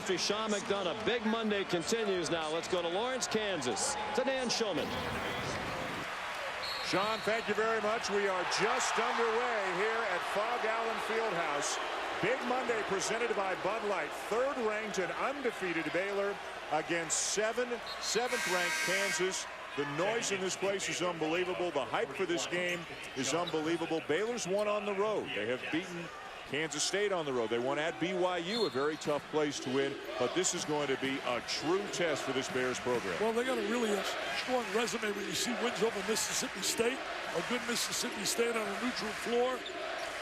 after Sean McDonough. Big Monday continues now. Let's go to Lawrence, Kansas, to Dan Shulman. Sean, thank you very much. We are just underway here at Fog Allen Fieldhouse. Big Monday presented by Bud Light. Third-ranked and undefeated Baylor against seventh-ranked Kansas. The noise in this place is unbelievable. The hype for this game is unbelievable. Baylor's won on the road. They have beaten Kansas State on the road. They won at BYU, a very tough place to win. But this is going to be a true test for this Bears program. Well, they got a really strong resume when you see wins over Mississippi State, a good Mississippi State on a neutral floor.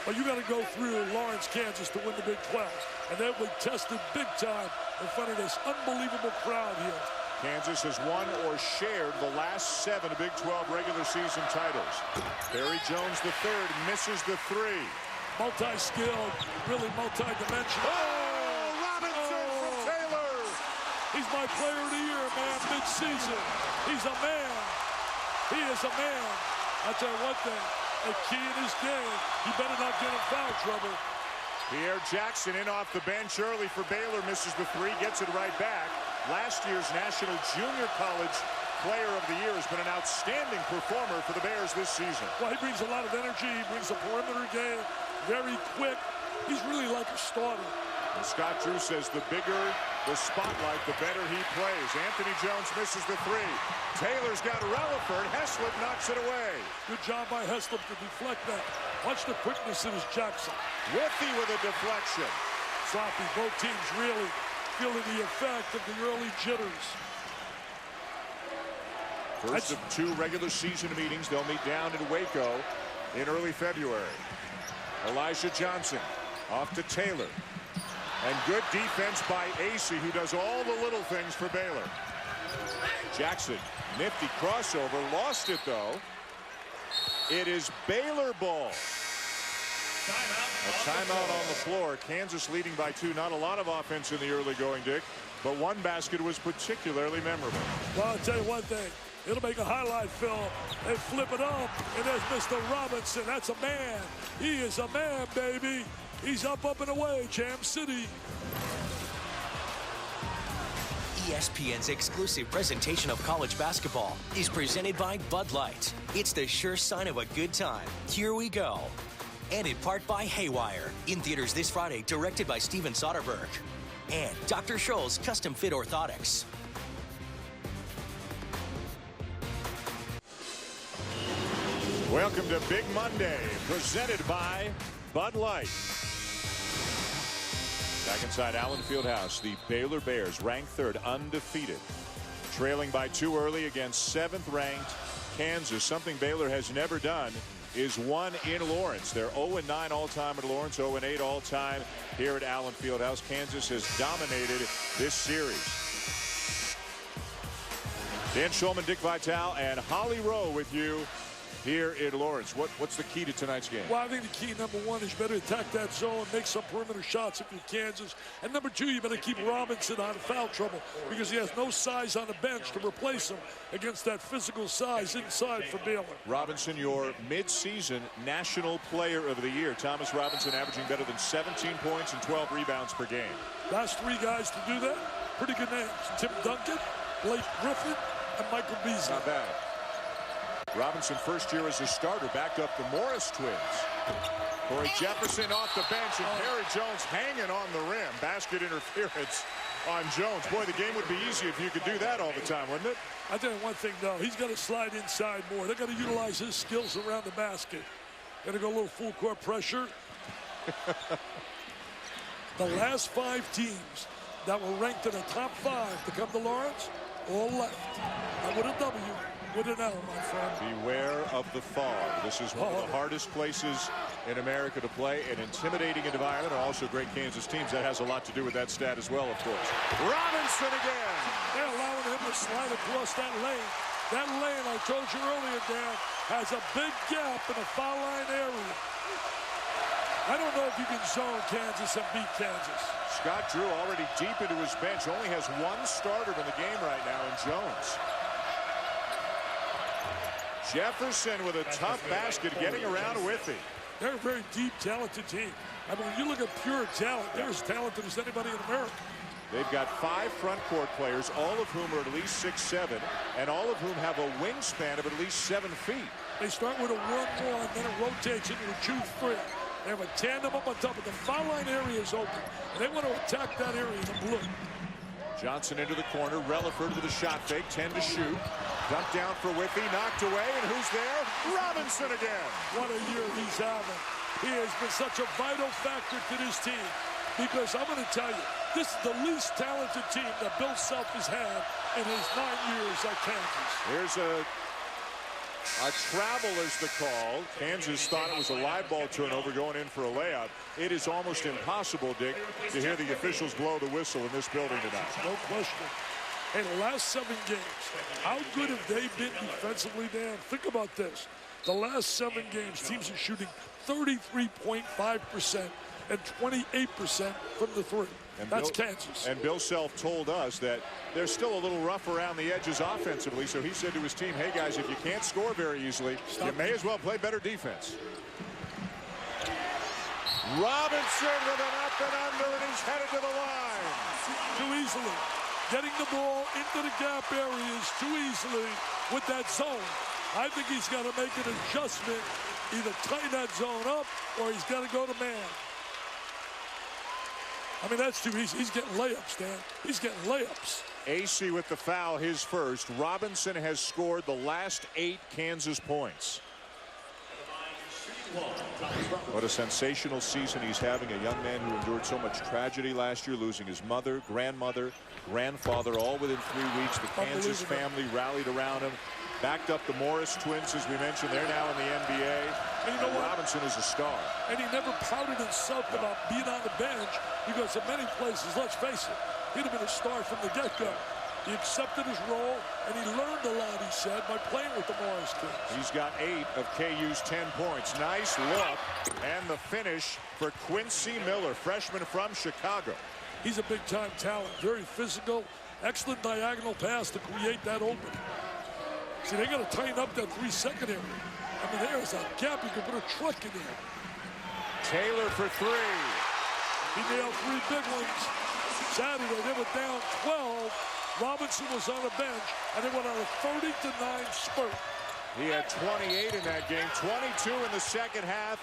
But you got to go through Lawrence, Kansas to win the Big 12. And they'll be tested big time in front of this unbelievable crowd here. Kansas has won or shared the last 7 Big 12 regular season titles. Barry Jones III misses the 3. Multi-skilled, really multi-dimensional. Oh, Robinson from Taylor. He's my player of the year, man, mid-season. He's a man. He is a man. I'll tell you one thing, a key in his game, he better not get in foul trouble. Pierre Jackson in off the bench early for Baylor, misses the 3, gets it right back. Last year's National Junior College Player of the Year has been an outstanding performer for the Bears this season. Well, he brings a lot of energy. He brings a perimeter game. Very quick. He's really like a starter. And Scott Drew says the bigger the spotlight, the better he plays. Anthony Jones misses the 3. Taylor's got Relaford. Heslip knocks it away. Good job by Heslip to deflect that. Watch the quickness in his Jackson. Withy with a deflection. Sloppy. Both teams really feeling the effect of the early jitters. First of 2 regular season meetings. They'll meet down in Waco in early February. Elijah Johnson off to Taylor. And good defense by Acey, who does all the little things for Baylor. Jackson, nifty crossover, lost it though. It is Baylor ball. A timeout on the floor. Kansas leading by 2. Not a lot of offense in the early going, Dick, but one basket was particularly memorable. Well, I'll tell you one thing. It'll make a highlight film. They flip it up, and there's Mr. Robinson. That's a man. He is a man, baby. He's up and away, Jam City. ESPN's exclusive presentation of college basketball is presented by Bud Light. It's the sure sign of a good time. Here we go. And in part by Haywire. In theaters this Friday, directed by Steven Soderbergh. And Dr. Scholl's Custom Fit Orthotics. Welcome to Big Monday, presented by Bud Light. Back inside Allen Fieldhouse, the Baylor Bears ranked 3rd, undefeated. Trailing by 2 early against 7th-ranked Kansas. Something Baylor has never done is won in Lawrence. They're 0-9 all-time at Lawrence, 0-8 all-time here at Allen Fieldhouse. Kansas has dominated this series. Dan Shulman, Dick Vitale, and Holly Rowe with you here in Lawrence. What's the key to tonight's game? Well, I think the key, number 1, is better attack that zone, make some perimeter shots if you're Kansas. And number 2, you better keep Robinson out of foul trouble because he has no size on the bench to replace him against that physical size inside for Baylor. Robinson, your mid-season National Player of the Year. Thomas Robinson averaging better than 17 points and 12 rebounds per game. Last 3 guys to do that, pretty good names. Tim Duncan, Blake Griffin, and Michael Beasley. Not bad. Robinson, first year as a starter, backed up the Morris twins. Corey Jefferson off the bench, and Perry Jones hanging on the rim. Basket interference on Jones. Boy, the game would be easy if you could do that all the time, wouldn't it? I tell you one thing, though. He's got to slide inside more. They've got to utilize his skills around the basket. Got to go a little full court pressure. The last 5 teams that were ranked in the top 5 to come to Lawrence all left. Not with a W. With an L, my friend. Beware of the fog. This is one of the hardest places in America to play. An intimidating environment. Also great Kansas teams. That has a lot to do with that stat as well, of course. Robinson again. They're allowing him to slide across that lane. That lane, I told you earlier, Dan, has a big gap in the foul line area. I don't know if you can zone Kansas and beat Kansas. Scott Drew already deep into his bench. Only has 1 starter in the game right now in Jones. Jefferson with a tough basket, getting around with it. They're a very deep, talented team. I mean, when you look at pure talent, they're as talented as anybody in America. They've got 5 front court players, all of whom are at least 6'7", and all of whom have a wingspan of at least 7 feet. They start with a 1-1, then it rotates into a 2-3. They have a tandem up on top, but the foul line area is open, and they want to attack that area in the blue. Johnson into the corner. Relaford with a shot fake. 10 to shoot. Dump down for Whitby. Knocked away. And who's there? Robinson again. What a year he's having. He has been such a vital factor to this team. Because I'm going to tell you, this is the least talented team that Bill Self has had in his 9 years at Kansas. Here's a travel is the call. Kansas thought it was a live ball turnover going in for a layup. It is almost impossible, Dick, to hear the officials blow the whistle in this building tonight. No question. In the last 7 games, how good have they been defensively, Dan? Think about this. The last 7 games, teams are shooting 33.5% and 28% from the 3. And that's Kansas. And Bill Self told us that they're still a little rough around the edges offensively, so he said to his team, hey guys, if you can't score very easily, you may as well play better defense. Robinson with an up and under, and he's headed to the line. Too easily. Getting the ball into the gap areas too easily with that zone. I think he's got to make an adjustment, either tighten that zone up or he's got to go to man. I mean, that's too easy. He's getting layups, Dan. He's getting layups. AC with the foul, his first. Robinson has scored the last 8 Kansas points. What a sensational season he's having. A young man who endured so much tragedy last year, losing his mother, grandmother, grandfather, all within 3 weeks. The Kansas family rallied around him. Backed up the Morris twins, as we mentioned. They're now in the NBA. And you know what? Robinson is a star. And he never pouted himself about being on the bench, because in many places, let's face it, he'd have been a star from the get-go. He accepted his role, and he learned a lot, he said, by playing with the Morris kids. He's got 8 of KU's 10 points. Nice look. And the finish for Quincy Miller, freshman from Chicago. He's a big-time talent, very physical, excellent diagonal pass to create that opening. See, they got to tighten up that 3-second area. I mean, there's a gap. You can put a truck in there. Taylor for 3. He nailed 3 big ones. Saturday, they were down 12. Robinson was on the bench, and they went on a 30-9 spurt. He had 28 in that game, 22 in the second half.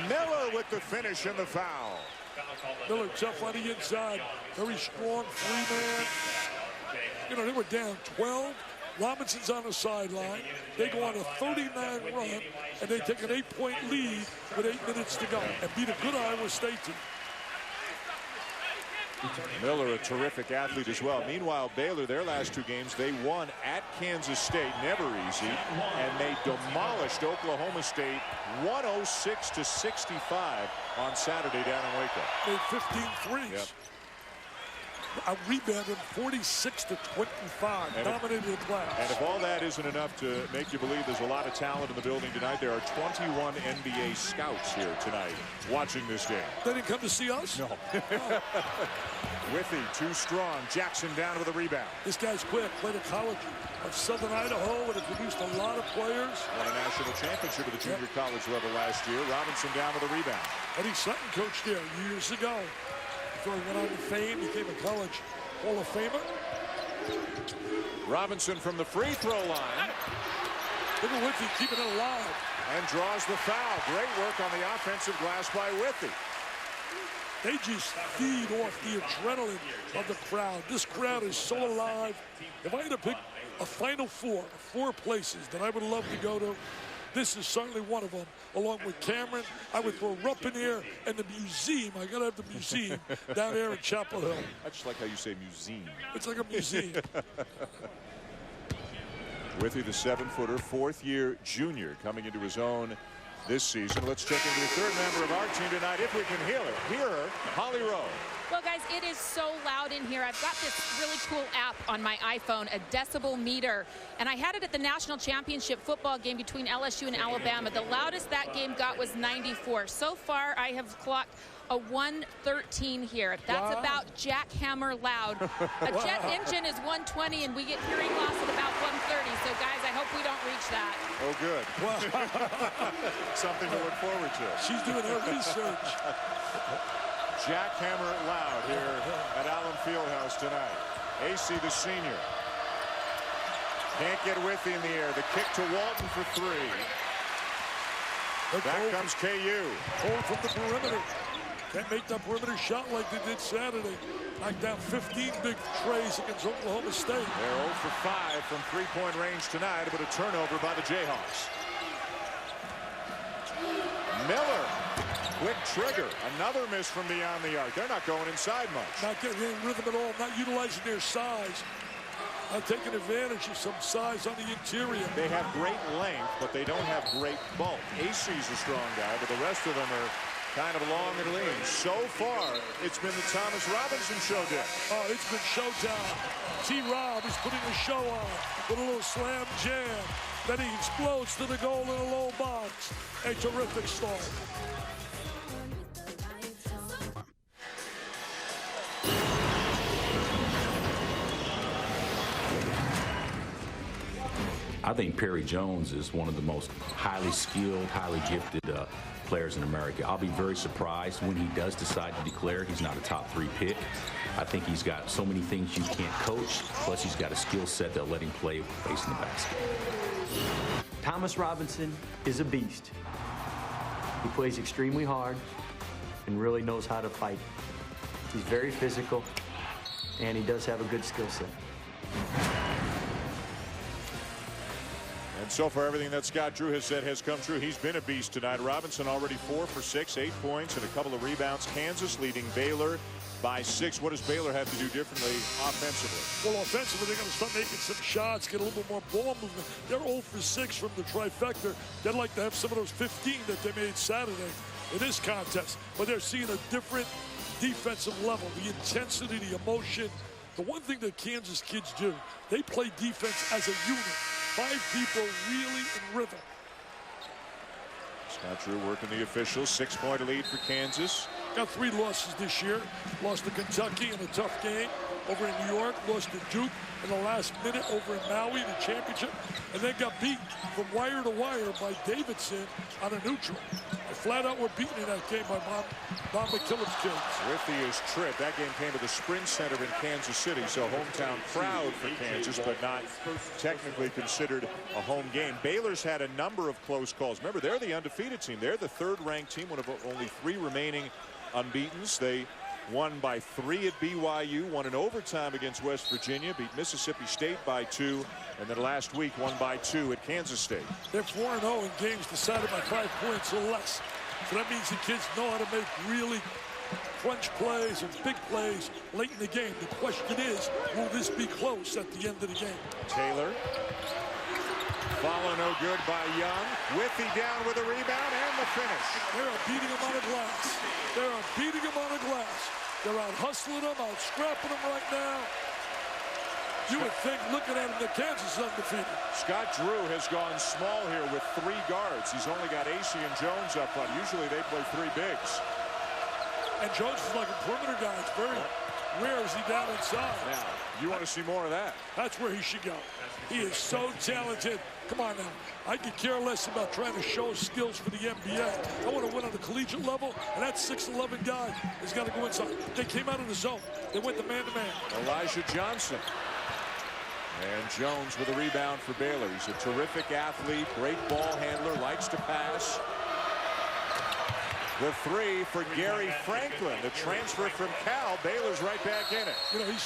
Miller with the finish and the foul. Miller tough on the inside. Very strong 3-man. You know, they were down 12. Robinson's on the sideline. They go on a 39 run, and they take an 8-point lead with 8 minutes to go and beat a good Iowa State team. Miller, a terrific athlete as well. Meanwhile, Baylor, their last 2 games, they won at Kansas State, never easy, and they demolished Oklahoma State 106-65 on Saturday down in Waco. Made 15 threes. Yep. A rebound of 46-25, dominated the class. And if all that isn't enough to make you believe there's a lot of talent in the building tonight, there are 21 NBA scouts here tonight watching this game. They didn't come to see us? No. Whitby, too strong. Jackson down with the rebound. This guy's quick. Played at College of Southern Idaho, and it produced a lot of players. Won a national championship at the junior college level last year. Robinson down with the rebound. Eddie Sutton coached there years ago. Before he went on to fame, became a college Hall of Famer. Robinson from the free throw line. Look at Whitby keeping it alive. And draws the foul. Great work on the offensive glass by Whitby. They just feed off the adrenaline of the crowd. This crowd is so alive. If I had to pick a Final Four, 4 places that I would love to go to, this is certainly one of them. Along with Cameron, I would throw Rupp in here, and the museum. I gotta have the museum down there in Chapel Hill. I just like how you say museum. It's like a museum. Whitby, the 7-footer, 4th-year junior, coming into his own this season. Let's check into the 3rd member of our team tonight, if we can hear her, Holly Rowe. Well, guys, it is so loud in here. I've got this really cool app on my iPhone, a decibel meter, and I had it at the national championship football game between LSU and Alabama. The loudest that game got was 94. So far, I have clocked a 113 here. That's about jackhammer loud. A jet engine is 120, and we get hearing loss at about 130. So, guys, I hope we don't reach that. Oh, good. Something to look forward to. She's doing her research. jackhammer it loud here at Allen Fieldhouse tonight. AC, the senior, can't get with in the air. The kick to Walton for three. Back comes KU. Cold from the perimeter. Can't make that perimeter shot like they did Saturday. Knocked down 15 big trays against Oklahoma State. They're 0 for 5 from three-point range tonight, but a turnover by the Jayhawks. Miller, quick trigger. Another miss from beyond the arc. They're not going inside much. Not getting in rhythm at all. Not utilizing their size. Not taking advantage of some size on the interior. They have great length, but they don't have great bulk. AC's a strong guy, but the rest of them are kind of long and lean. So far, it's been the Thomas Robinson show, Dick. Oh, it's been showtime. T-Rob is putting the show on with a little slam jam. Then he explodes to the goal in a low box. A terrific start. I think Perry Jones is one of the most highly skilled, highly gifted players in America. I'll be very surprised when he does decide to declare he's not a top 3 pick. I think he's got so many things you can't coach, plus he's got a skill set that'll let him play facing the basket. Thomas Robinson is a beast. He plays extremely hard and really knows how to fight. He's very physical, and he does have a good skill set. And so far, everything that Scott Drew has said has come true. He's been a beast tonight. Robinson already 4 for 6, 8 points and a couple of rebounds. Kansas leading Baylor by 6. What does Baylor have to do differently offensively? Well, offensively, they're going to start making some shots, get a little bit more ball movement. They're 0 for 6 from the trifecta. They'd like to have some of those 15 that they made Saturday in this contest. But they're seeing a different defensive level, the intensity, the emotion. The one thing that Kansas kids do, they play defense as a unit. 5 people really in rhythm. Scott Drew working the officials. 6-point lead for Kansas. Got 3 losses this year. Lost to Kentucky in a tough game over in New York. Lost to Duke in the last minute over in Maui, the championship. And then got beat from wire to wire by Davidson on a neutral. They flat out were beaten in that game by Bob McKillop's kids. With his trip, that game came to the Sprint Center in Kansas City, so hometown crowd for Kansas, but not technically considered a home game. Baylor's had a number of close calls. Remember, they're the undefeated team. They're the 3rd-ranked team, one of only 3 remaining unbeatens. They won by 3 at BYU, won in overtime against West Virginia, beat Mississippi State by 2, and then last week won by 2 at Kansas State. They're 4-0 in games decided by 5 points or less. So that means the kids know how to make really crunch plays and big plays late in the game. The question is, will this be close at the end of the game? Taylor. Follow no good by Young. Withy down with a rebound and the finish. They're beating him on the glass. They're beating him on the glass. They're out hustling him, out scrapping him right now. You would think, looking at him, that Kansas is undefeated. Scott Drew has gone small here with 3 guards. He's only got AC and Jones up front. Usually they play 3 bigs. And Jones is like a perimeter guy. It's very rare is he down inside. Now, you want to see more of that. That's where he should go. He is so talented. Come on now. I could care less about trying to show skills for the NBA. I want to win on the collegiate level, and that 6'11" guy has got to go inside. They came out of the zone. They went to man-to-man. Elijah Johnson. And Jones with a rebound for Baylor. He's a terrific athlete, great ball handler, likes to pass. The 3 for Gary Franklin, the transfer from Cal. Baylor's right back in it. You know, he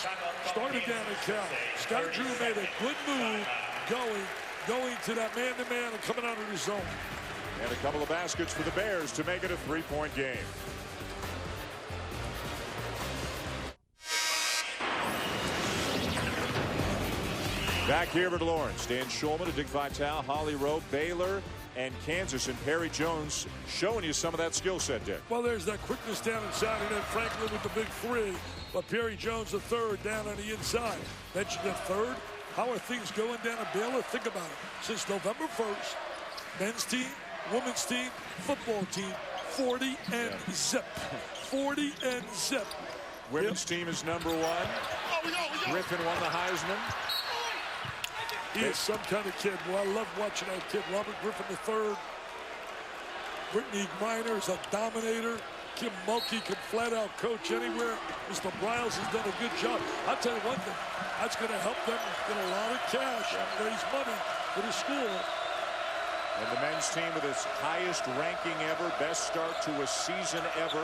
started down at Cal. Scott Drew made a good move going to that man-to-man and coming out of the zone. And a couple of baskets for the Bears to make it a 3-point game. Back here at Lawrence, Dan Schulman, Dick Vitale, Holly Rowe, Baylor, and Kansas, and Perry Jones showing you some of that skill set, Dick. Well, there's that quickness down inside, and then Franklin with the big 3. But Perry Jones, the 3rd, down on the inside. Mentioned the 3rd. How are things going down at Baylor? Think about it. Since November 1st, men's team, women's team, football team, 40 and zip. 40 and zip. Women's team is #1. Griffin won the Heisman. He is some kind of kid. Well, I love watching that kid. Robert Griffin III. Brittany Griner is a dominator. Kim Mulkey can flat out coach anywhere. Mr. Bryles has done a good job. I'll tell you one thing, that's going to help them get a lot of cash and raise money for the school. And the men's team with its highest ranking ever, best start to a season ever.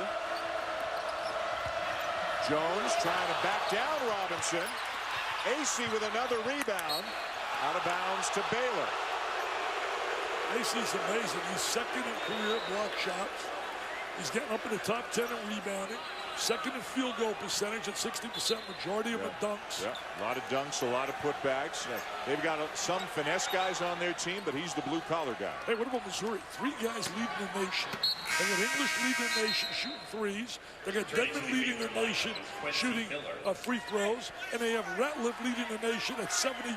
Jones trying to back down Robinson. AC with another rebound. Out of bounds to Baylor. AC's amazing. He's second in career block shots. He's getting up in the top 10 in rebounding. Second in field goal percentage at 60%, majority of them dunks. Yeah, a lot of dunks, a lot of putbacks. They've got some finesse guys on their team, but he's the blue-collar guy. Hey, what about Missouri? 3 guys leading the nation. They got English leading the nation shooting threes. They got Denman leading the nation shooting free throws. And they have Ratliff leading the nation at 77%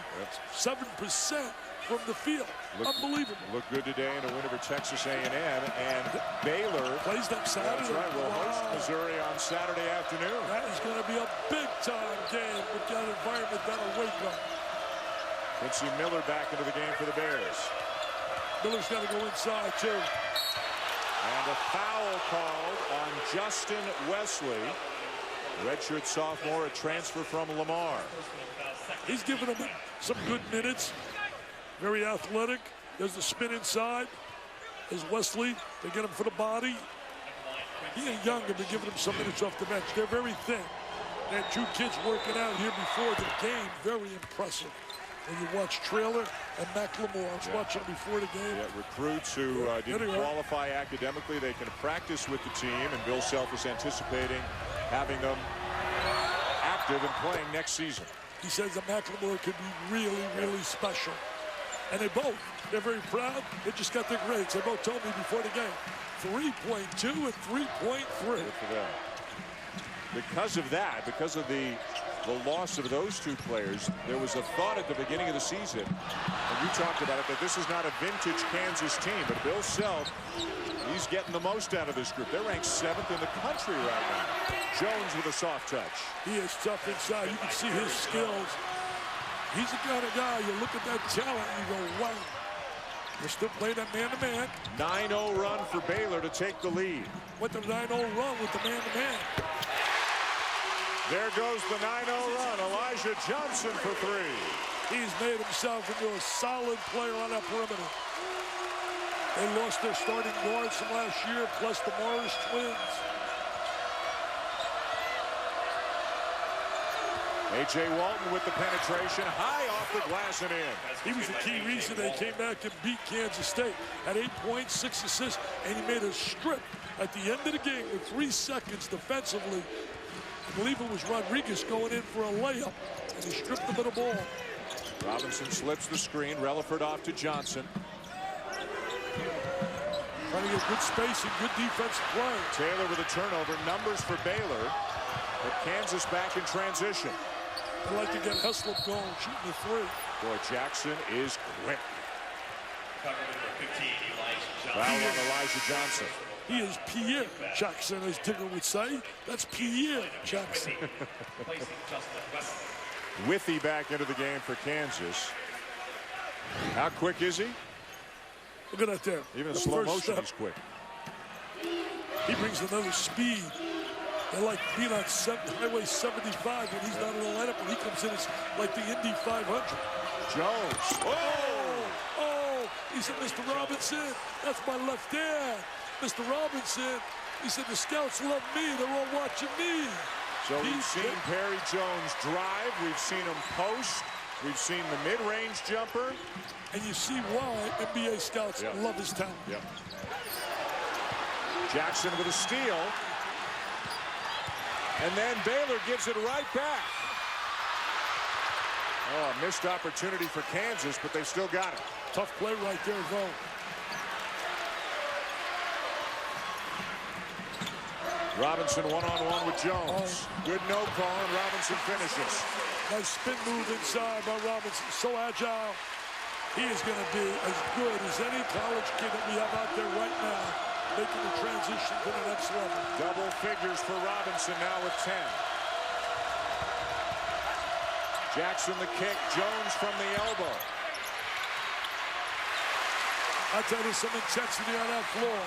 from the field. Unbelievable. Look good today in a win over Texas A&M. And Baylor plays them Saturday. That's right. Will host Missouri on Saturday afternoon. That is going to be a big-time game with that environment down at Waco. Quincy Miller back into the game for the Bears. Miller's got to go inside, too. And a foul called on Justin Wesley. Redshirt sophomore, a transfer from Lamar. He's giving them some good minutes. Very athletic. There's the spin inside. There's Wesley. They get him for the body. He ain't young, but giving him some minutes off the bench. They're very thin. They had 2 kids working out here before the game. Very impressive. When you watch Traylor and McLemore, I was watching them before the game. Yeah, recruits who didn't qualify academically, they can practice with the team, and Bill Self is anticipating having them active and playing next season. He says that McLemore could be really, really special. And they're very proud. They just got their grades. They both told me before the game, 3.2 and 3.3. Good for them. Because of that, because of the loss of those 2 players, there was a thought at the beginning of the season, and you talked about it, that this is not a vintage Kansas team, but Bill Self, he's getting the most out of this group. They're ranked 7th in the country right now. Jones with a soft touch. He is tough inside. You can see his skills. He's the kind of guy, you look at that talent and you go, wow. They're still playing that man-to-man. 9-0 run for Baylor to take the lead. Went the 9-0 run with the man-to-man. There goes the 9-0 run. Elijah Johnson for 3. He's made himself into a solid player on that perimeter. They lost their starting guards from last year, plus the Morris twins. A.J. Walton with the penetration, high off the glass and in. He was the key reason they came back and beat Kansas State. Had 8 points, 6 assists, and he made a strip at the end of the game with 3 seconds defensively. I believe it was Rodriguez going in for a layup, and he stripped him of the ball. Robinson slips the screen. Relaford off to Johnson. Trying to get good spacing, good defensive play. Taylor with a turnover. Numbers for Baylor, but Kansas back in transition. They like to get Heslop going, shooting the 3. Boy, Jackson is quick. Foul on Elijah Johnson. He is Pierre Jackson, as Digger would say. That's Pierre Jackson. Withy back into the game for Kansas. How quick is he? Look at that there. Even in slow motion, he's quick. He brings another speed. They're like being on Highway 75 when he's not in the lineup. When he comes in, it's like the Indy 500. Jones. Oh, he said, Mr. Robinson, that's my left hand. Mr. Robinson, he said, the scouts love me. They're all watching me. So we've seen Perry Jones drive. We've seen him post. We've seen the mid-range jumper. And you see why NBA scouts love his talent. Yep. Jackson with a steal. And then Baylor gives it right back. Oh, a missed opportunity for Kansas, but they still got it. Tough play right there, though. Robinson one-on-one with Jones. Good no call, and Robinson finishes. Nice spin move inside by Robinson. So agile. He is going to be as good as any college kid that we have out there right now, making the transition to the next level. Double figures for Robinson now with 10. Jackson the kick, Jones from the elbow. I tell you, some intensity on that floor.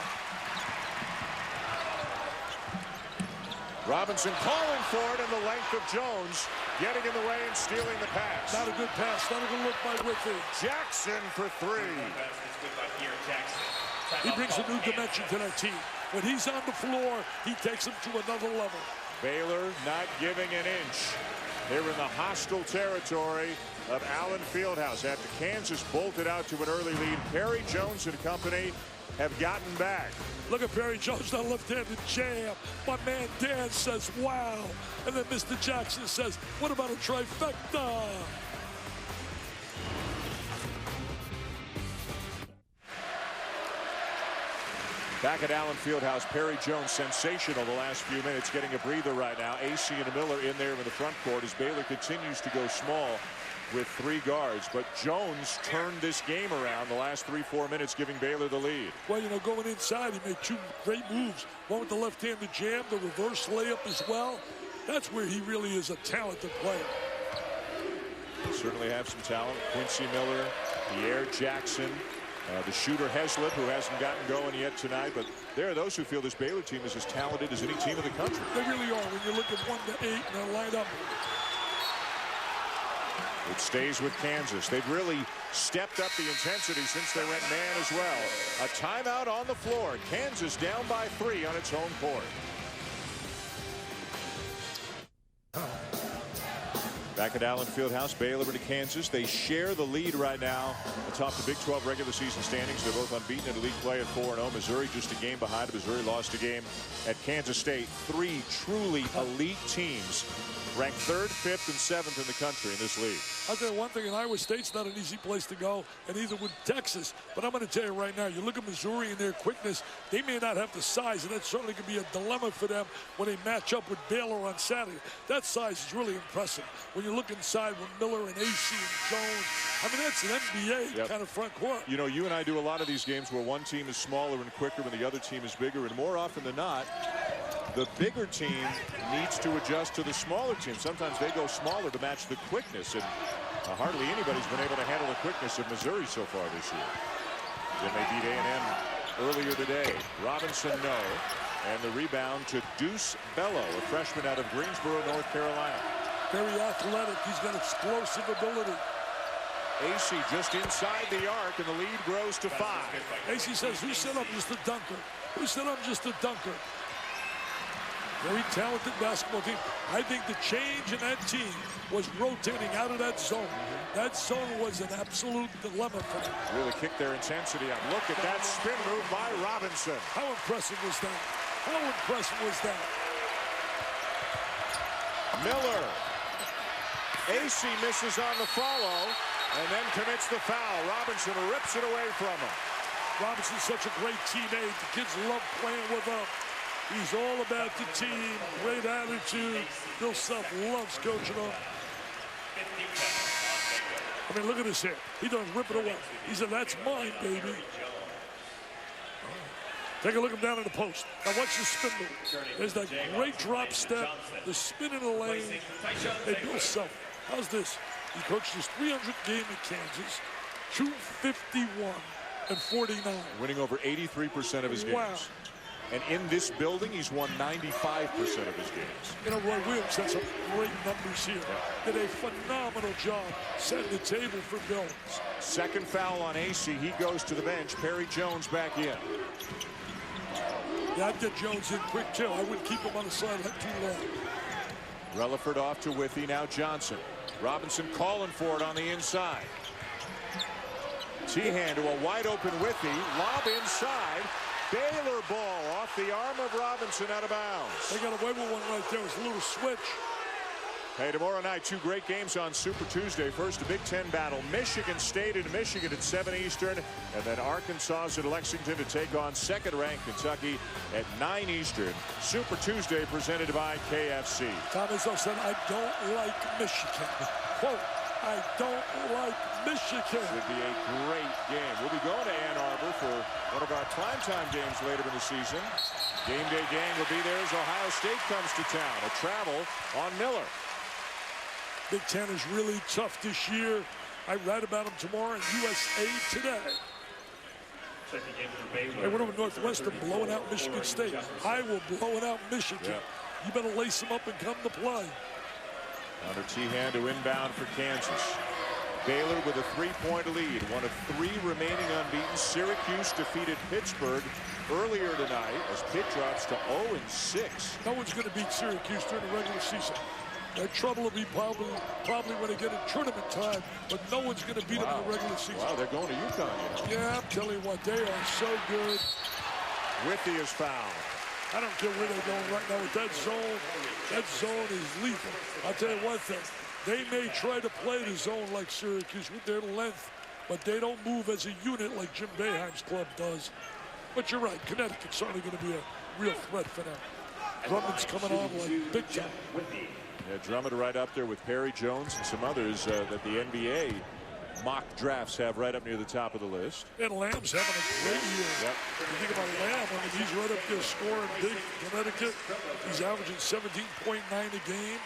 Robinson calling for it, and the length of Jones getting in the way and stealing the pass. Not a good pass. Not a good look by Withy. Jackson for three. He brings a new dimension to that team. When he's on the floor, he takes them to another level. Baylor not giving an inch. They're in the hostile territory of Allen Fieldhouse after Kansas bolted out to an early lead. Perry Jones and company have gotten back. Look at Perry Jones, that left-handed jam. My man Dan says, wow. And then Mr. Jackson says, what about a trifecta? Back at Allen Fieldhouse, Perry Jones sensational the last few minutes, getting a breather right now. AC and Miller in there in the front court as Baylor continues to go small with 3 guards. But Jones turned this game around the last 3-4 minutes, giving Baylor the lead. Well, you know, going inside, he made 2 great moves. One with the left-handed jam, the reverse layup as well. That's where he really is a talented player. They certainly have some talent. Quincy Miller, Pierre Jackson, the shooter Heslip, who hasn't gotten going yet tonight. But there are those who feel this Baylor team is as talented as any team in the country. They really are. When you look at 1 to 8 and they're lined up. It stays with Kansas. They've really stepped up the intensity since they went man as well. A timeout on the floor. Kansas down by 3 on its home court. Back at Allen Fieldhouse, Baylor into Kansas. They share the lead right now atop the Big 12 regular season standings. They're both unbeaten in elite play at 4-0. Missouri just a game behind. Missouri lost a game at Kansas State. 3 truly elite teams ranked 3rd, 5th, and 7th in the country in this league. I'll tell you one thing, in Iowa State's not an easy place to go, and either would Texas. But I'm going to tell you right now, you look at Missouri and their quickness, they may not have the size, and that certainly could be a dilemma for them when they match up with Baylor on Saturday. That size is really impressive. When you look inside with Miller and AC and Jones, I mean, that's an NBA kind of front court. You know, you and I do a lot of these games where one team is smaller and quicker and the other team is bigger, and more often than not, the bigger team needs to adjust to the smaller team. Sometimes they go smaller to match the quickness, and hardly anybody's been able to handle the quickness of Missouri so far this year. Then they beat A&M earlier today. Robinson, no. And the rebound to Deuce Bello, a freshman out of Greensboro, North Carolina. Very athletic. He's got explosive ability. AC just inside the arc, and the lead grows to 5. AC says, who said I'm just a dunker? Who said I'm just a dunker? Very talented basketball team. I think the change in that team was rotating out of that zone. That zone was an absolute dilemma for them. Really kicked their intensity up. Look at that spin move by Robinson. How impressive was that? How impressive was that? Miller. AC misses on the follow and then commits the foul. Robinson rips it away from him. Robinson's such a great teammate. The kids love playing with him. He's all about the team. Great attitude. Bill Self loves coaching him. I mean, look at this here. He doesn't rip it away. He said, that's mine, baby. Take a look at him down in the post. Now watch the spin move. There's that great drop step, the spin in the lane. Hey, Bill Self, how's this? He coached his 300th game in Kansas, 251 and 49. Winning over 83% of his games. Wow. And in this building, he's won 95% of his games. You know, Roy Williams had some great numbers here. Did a phenomenal job setting the table for Bill. Second foul on AC. He goes to the bench. Perry Jones back in. Yeah, I'd get Jones in quick, too. I wouldn't keep him on the sideline too long. Relaford off to Withy. Now Johnson. Robinson calling for it on the inside. T-hand to a wide-open Withy. Lob inside. Baylor ball off the arm of Robinson, out of bounds. They got away with one right there. It was a little switch. Hey, tomorrow night, 2 great games on Super Tuesday. First, a Big Ten battle. Michigan State and Michigan at 7 Eastern. And then Arkansas at Lexington to take on second-ranked Kentucky at 9 Eastern. Super Tuesday presented by KFC. Tom Izzo said, I don't like Michigan. Quote, I don't like Michigan. Would be a great game. We'll be going to Ann Arbor for one of our primetime games later in the season. Game day gang will be there as Ohio State comes to town. A travel on Miller. Big Ten is really tough this year. I write about them tomorrow in USA Today. They went over Northwestern blowing out Michigan State. Iowa blowing out Michigan. you better lace them up and come to play. Under Tehan to inbound for Kansas. Baylor with a 3-point lead, one of 3 remaining unbeaten. Syracuse defeated Pittsburgh earlier tonight as Pitt drops to 0-6. No one's going to beat Syracuse during the regular season. Their trouble will be probably when they get in tournament time, but no one's going to beat them in the regular season. Wow, they're going to UConn. Yeah, I'm telling you what, they are so good. Withy is fouled. I don't care where they're going right now with that zone. That zone is lethal. I'll tell you one thing. They may try to play the zone like Syracuse with their length, but they don't move as a unit like Jim Boeheim's club does. But you're right, Connecticut's certainly going to be a real threat for them. Drummond's coming on like big time. Yeah, Drummond right up there with Perry Jones and some others that the NBA mock drafts have right up near the top of the list. And Lamb's having a great year. Yep. You think about Lamb, I mean, he's right up there scoring big in Connecticut. He's averaging 17.9 a game.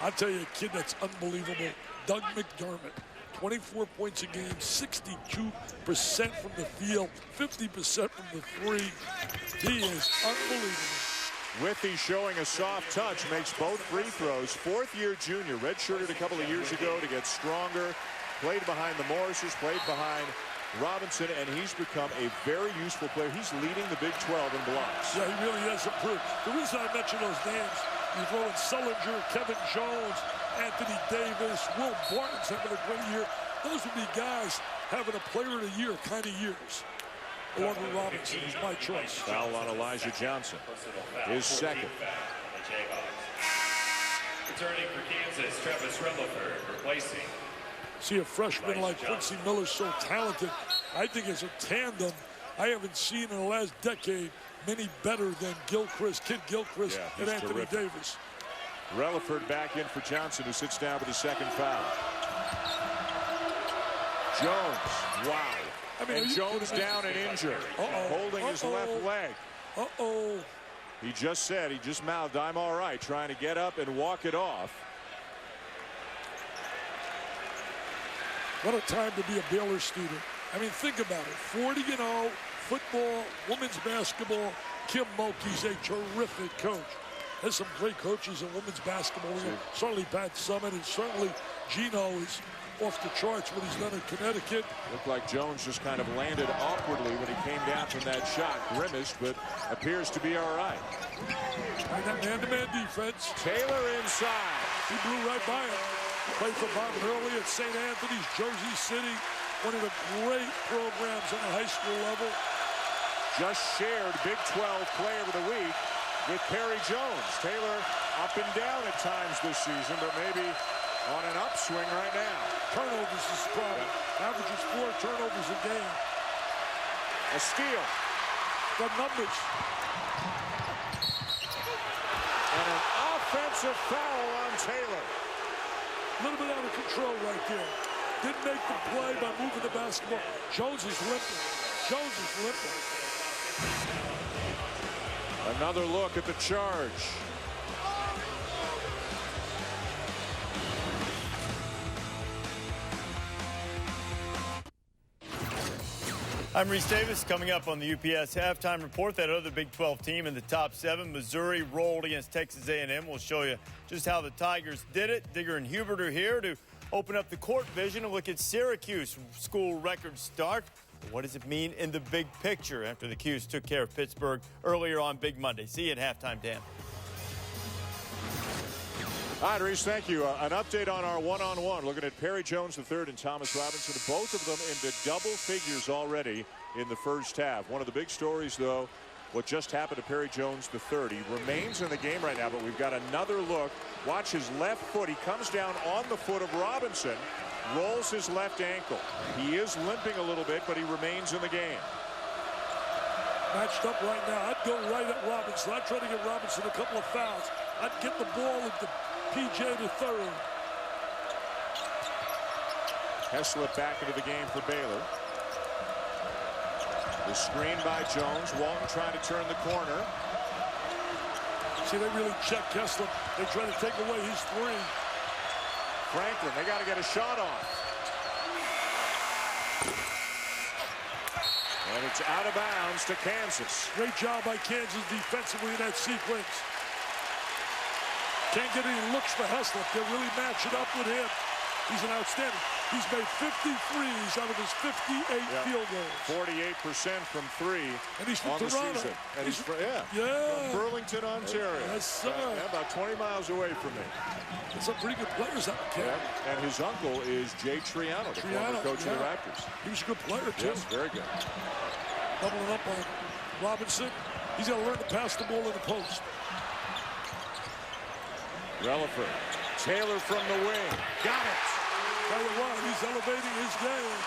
I'll tell you a kid that's unbelievable, Doug McDermott. 24 points a game, 62% from the field, 50% from the three. He is unbelievable. Withy showing a soft touch, makes both free throws. Fourth-year junior, redshirted a couple of years ago to get stronger. Played behind the Morrises, played behind Robinson, and he's become a very useful player. He's leading the Big 12 in blocks. Yeah, he really has improved. The reason I mention those names, you throw in Sullinger, Kevin Jones, Anthony Davis, Will Barton's having a great year. Those would be guys having a player of the year kind of years. Along with Robinson is my choice. Foul on Elijah Johnson. His second. Returning for Kansas, Travis Rutherford replacing. See a freshman like Quincy Miller, so talented. I think as a tandem, I haven't seen in the last decade many better than Kid Gilchrist, and Anthony terrific. Davis. Rutherford back in for Johnson, who sits down with his second foul. Jones, wow. I mean, and Jones down and injured, holding his left leg. He just said, he just mouthed, "I'm all right," trying to get up and walk it off. What a time to be a Baylor student. I mean, think about it. 40-0, football, women's basketball. Kim Mulkey's a terrific coach. There's some great coaches in women's basketball. Certainly Pat Summitt, and certainly Gino is off the charts what he's done in Connecticut. Looked like Jones just kind of landed awkwardly when he came down from that shot. Grimaced, but appears to be all right. And that man-to-man defense. Taylor inside. He blew right by him. Played for Bob Hurley at St. Anthony's, Jersey City. One of the great programs on the high school level. Just shared Big 12 Player of the Week with Perry Jones. Taylor up and down at times this season, but maybe on an upswing right now. Turnovers is the problem. Averages 4 turnovers a game. A steal. The numbers. And an offensive foul on Taylor. A little bit out of control right there. Didn't make the play by moving the basketball. Jones is limping. Jones is limping. Another look at the charge. I'm Reese Davis. Coming up on the UPS halftime report, that other Big 12 team in the top 7, Missouri, rolled against Texas A&M. We'll show you just how the Tigers did it. Digger and Hubert are here to open up the court vision and look at Syracuse school record start. What does it mean in the big picture after the Cuse took care of Pittsburgh earlier on Big Monday? See you at halftime, Dan. All right, Reese, thank you. An update on our one-on-one. Looking at Perry Jones III and Thomas Robinson, both of them into double figures already in the first half. One of the big stories, though, what just happened to Perry Jones III. He remains in the game right now, but we've got another look. Watch his left foot. He comes down on the foot of Robinson, rolls his left ankle. He is limping a little bit, but he remains in the game. Matched up right now. I'd go right at Robinson. I'd try to get Robinson a couple of fouls. I'd get the ball into PJ III. Heslip back into the game for Baylor. The screen by Jones. Walton trying to turn the corner. See, they really check Heslip. They try to take away his three. Franklin, they got to get a shot off. And it's out of bounds to Kansas. Great job by Kansas defensively in that sequence. Can't get any looks for Heslop. They're really matching up with him. He's an outstanding. He's made 53s out of his 58 field goals. 48% from 3 and he's from on Toronto. the season. And he's from Burlington, Ontario. Yes, sir. About 20 miles away from me. There's some pretty good players out there. And his uncle is Jay Triano, the former coach of the Raptors. He was a good player, too. Yes, very good. Doubling up on Robinson. He's got to learn to pass the ball in the post. Relaford. Taylor from the wing. Got it. Tell you what, he's elevating his game.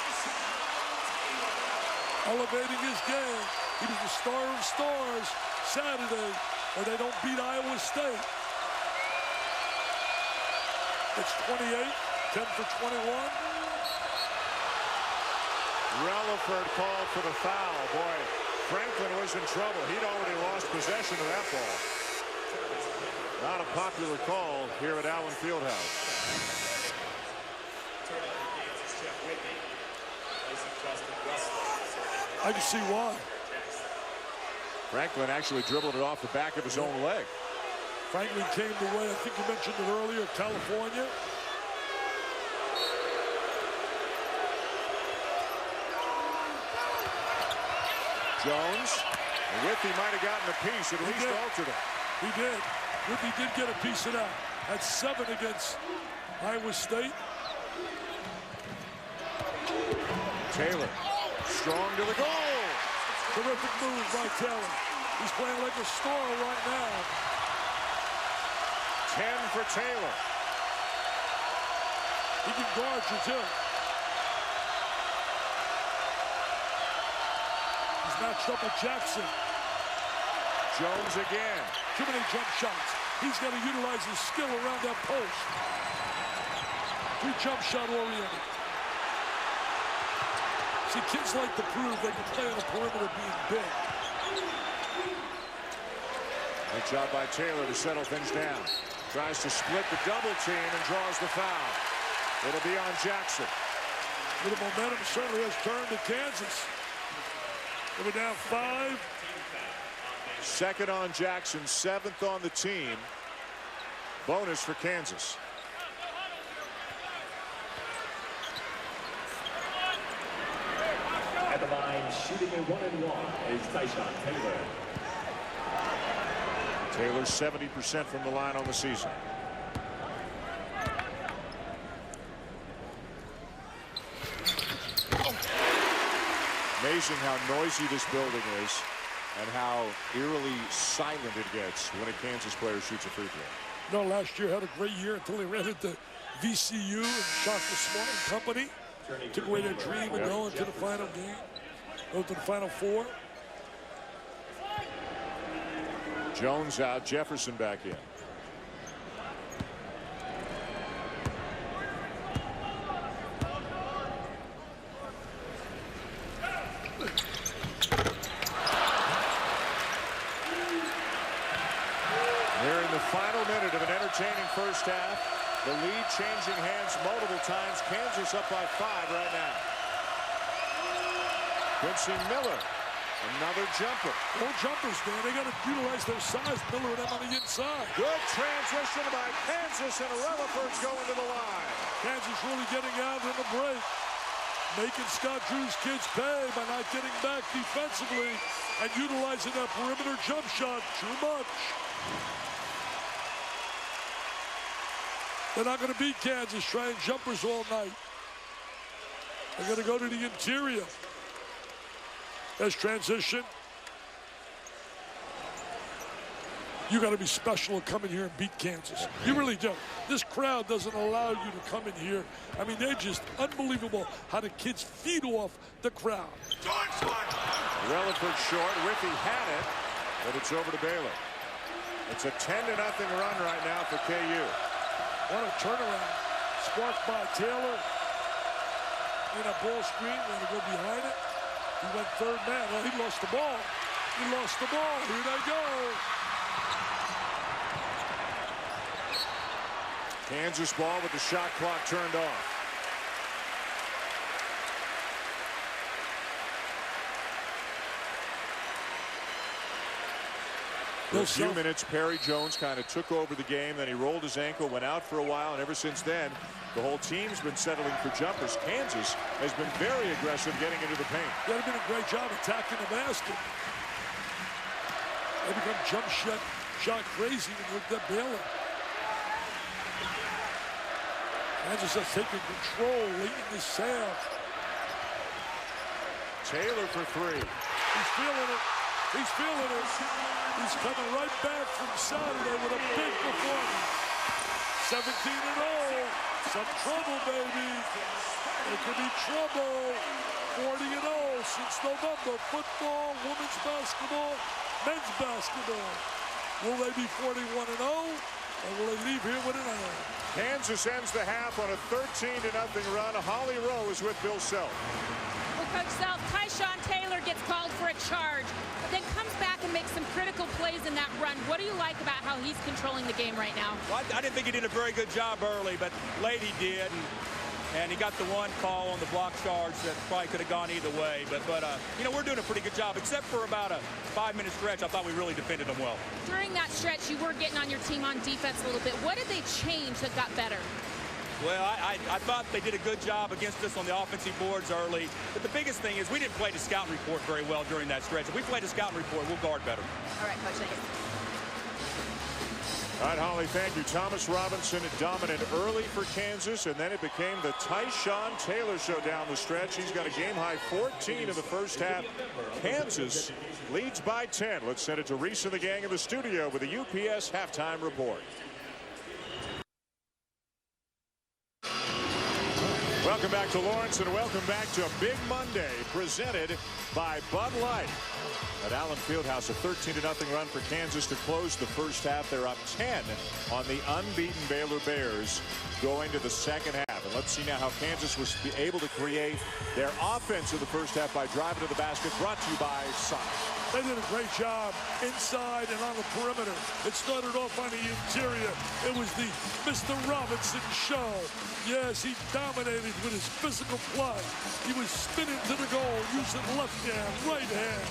Elevating his game. He was the star of stars Saturday, and they don't beat Iowa State. It's 28, 10 for 21. Relaford called for the foul. Boy, Franklin was in trouble. He'd already lost possession of that ball. Not a popular call here at Allen Fieldhouse. I can see why. Franklin actually dribbled it off the back of his own leg. Franklin came the way, I think you mentioned it earlier, California. Jones. Whitby might have gotten a piece, at least altered it. He did. Whitby did get a piece of that. Had 7 against Iowa State. Taylor. Strong to the goal. Terrific move by Taylor. He's playing like a star right now. 10 for Taylor. He can guard you, too. He's matched up with Jackson. Jones again. Too many jump shots. He's got to utilize his skill around that post. Too jump shot oriented. See, kids like to prove they can play on the perimeter being big. Good job by Taylor to settle things down. Tries to split the double team and draws the foul. It'll be on Jackson. Little momentum certainly has turned to Kansas. We're down 5. Second on Jackson, 7th on the team. Bonus for Kansas. At the line, shooting a 1-and-1 is Tyshawn Taylor. Taylor 70% from the line on the season. Amazing how noisy this building is and how eerily silent it gets when a Kansas player shoots a free throw. No, last year had a great year until they ran into VCU and Shaka Smart and company. Took away their dream of going to the final game, go to the Final Four. Jones out, Jefferson back in. Nearing the final minute of an entertaining first half. The lead changing hands multiple times. Kansas up by 5 right now. Quincy Miller. Another jumper. No jumpers, man. They got to utilize their size. Miller and them on the inside. Good transition by Kansas, and Relaford's going to the line. Kansas really getting out in the break. Making Scott Drew's kids pay by not getting back defensively and utilizing that perimeter jump shot too much. They're not going to beat Kansas trying jumpers all night. They're going to go to the interior. There's transition. You got to be special to come in here and beat Kansas. You really do. This crowd doesn't allow you to come in here. I mean, they're just unbelievable how the kids feed off the crowd. Relaford short. Whitby had it, but it's over to Baylor. It's a 10-0 run right now for KU. What a turnaround. Sparked by Taylor. In a ball screen. Going to go behind it. He went third man. Well, he lost the ball. He lost the ball. Here they go. Kansas ball with the shot clock turned off. For a few minutes, Perry Jones kind of took over the game. Then he rolled his ankle, went out for a while, and ever since then, the whole team's been settling for jumpers. Kansas has been very aggressive getting into the paint. They've been a great job attacking the basket. They become jump shot crazy when you look at Baylor. Kansas has taken control late in this half. Taylor for three. He's feeling it. He's feeling it. He's coming right back from Saturday with a big performance. 17-0. Some trouble, baby. It could be trouble. 40-0 since November. Football, women's basketball, men's basketball. Will they be 41-0? Or will they leave here with an L? Kansas ends the half on a 13-0 run. Holly Rowe is with Bill Self. Well, Coach Self, Tyshawn Taylor gets called for a charge, but then comes back and makes some critical plays in that run. What do you like about how he's controlling the game right now? Well, I didn't think he did a very good job early, but late he did. And he got the one call on the block charge that probably could have gone either way. But you know, we're doing a pretty good job, except for about a 5-minute stretch. I thought we really defended them well. During that stretch, you were getting on your team on defense a little bit. What did they change that got better? Well, I thought they did a good job against us on the offensive boards early. But the biggest thing is we didn't play the scouting report very well during that stretch. If we play the scouting report, we'll guard better. All right, Coach, thank you. All right, Holly, thank you. Thomas Robinson dominant early for Kansas, and then it became the Tyshawn Taylor show down the stretch. He's got a game-high 14 in the first half. Kansas leads by 10. Let's send it to Reese and the gang in the studio with a UPS halftime report. Welcome back to Lawrence, and welcome back to Big Monday, presented by Bud Light. At Allen Fieldhouse, a 13-0 run for Kansas to close the first half. They're up 10 on the unbeaten Baylor Bears going to the second half. And let's see now how Kansas was able to create their offense in the first half by driving to the basket. Brought to you by Sonic. They did a great job inside and on the perimeter. It started off on the interior. It was the Mr. Robinson show. Yes, he dominated with his physical play. He was spinning to the goal using left hand, right hand.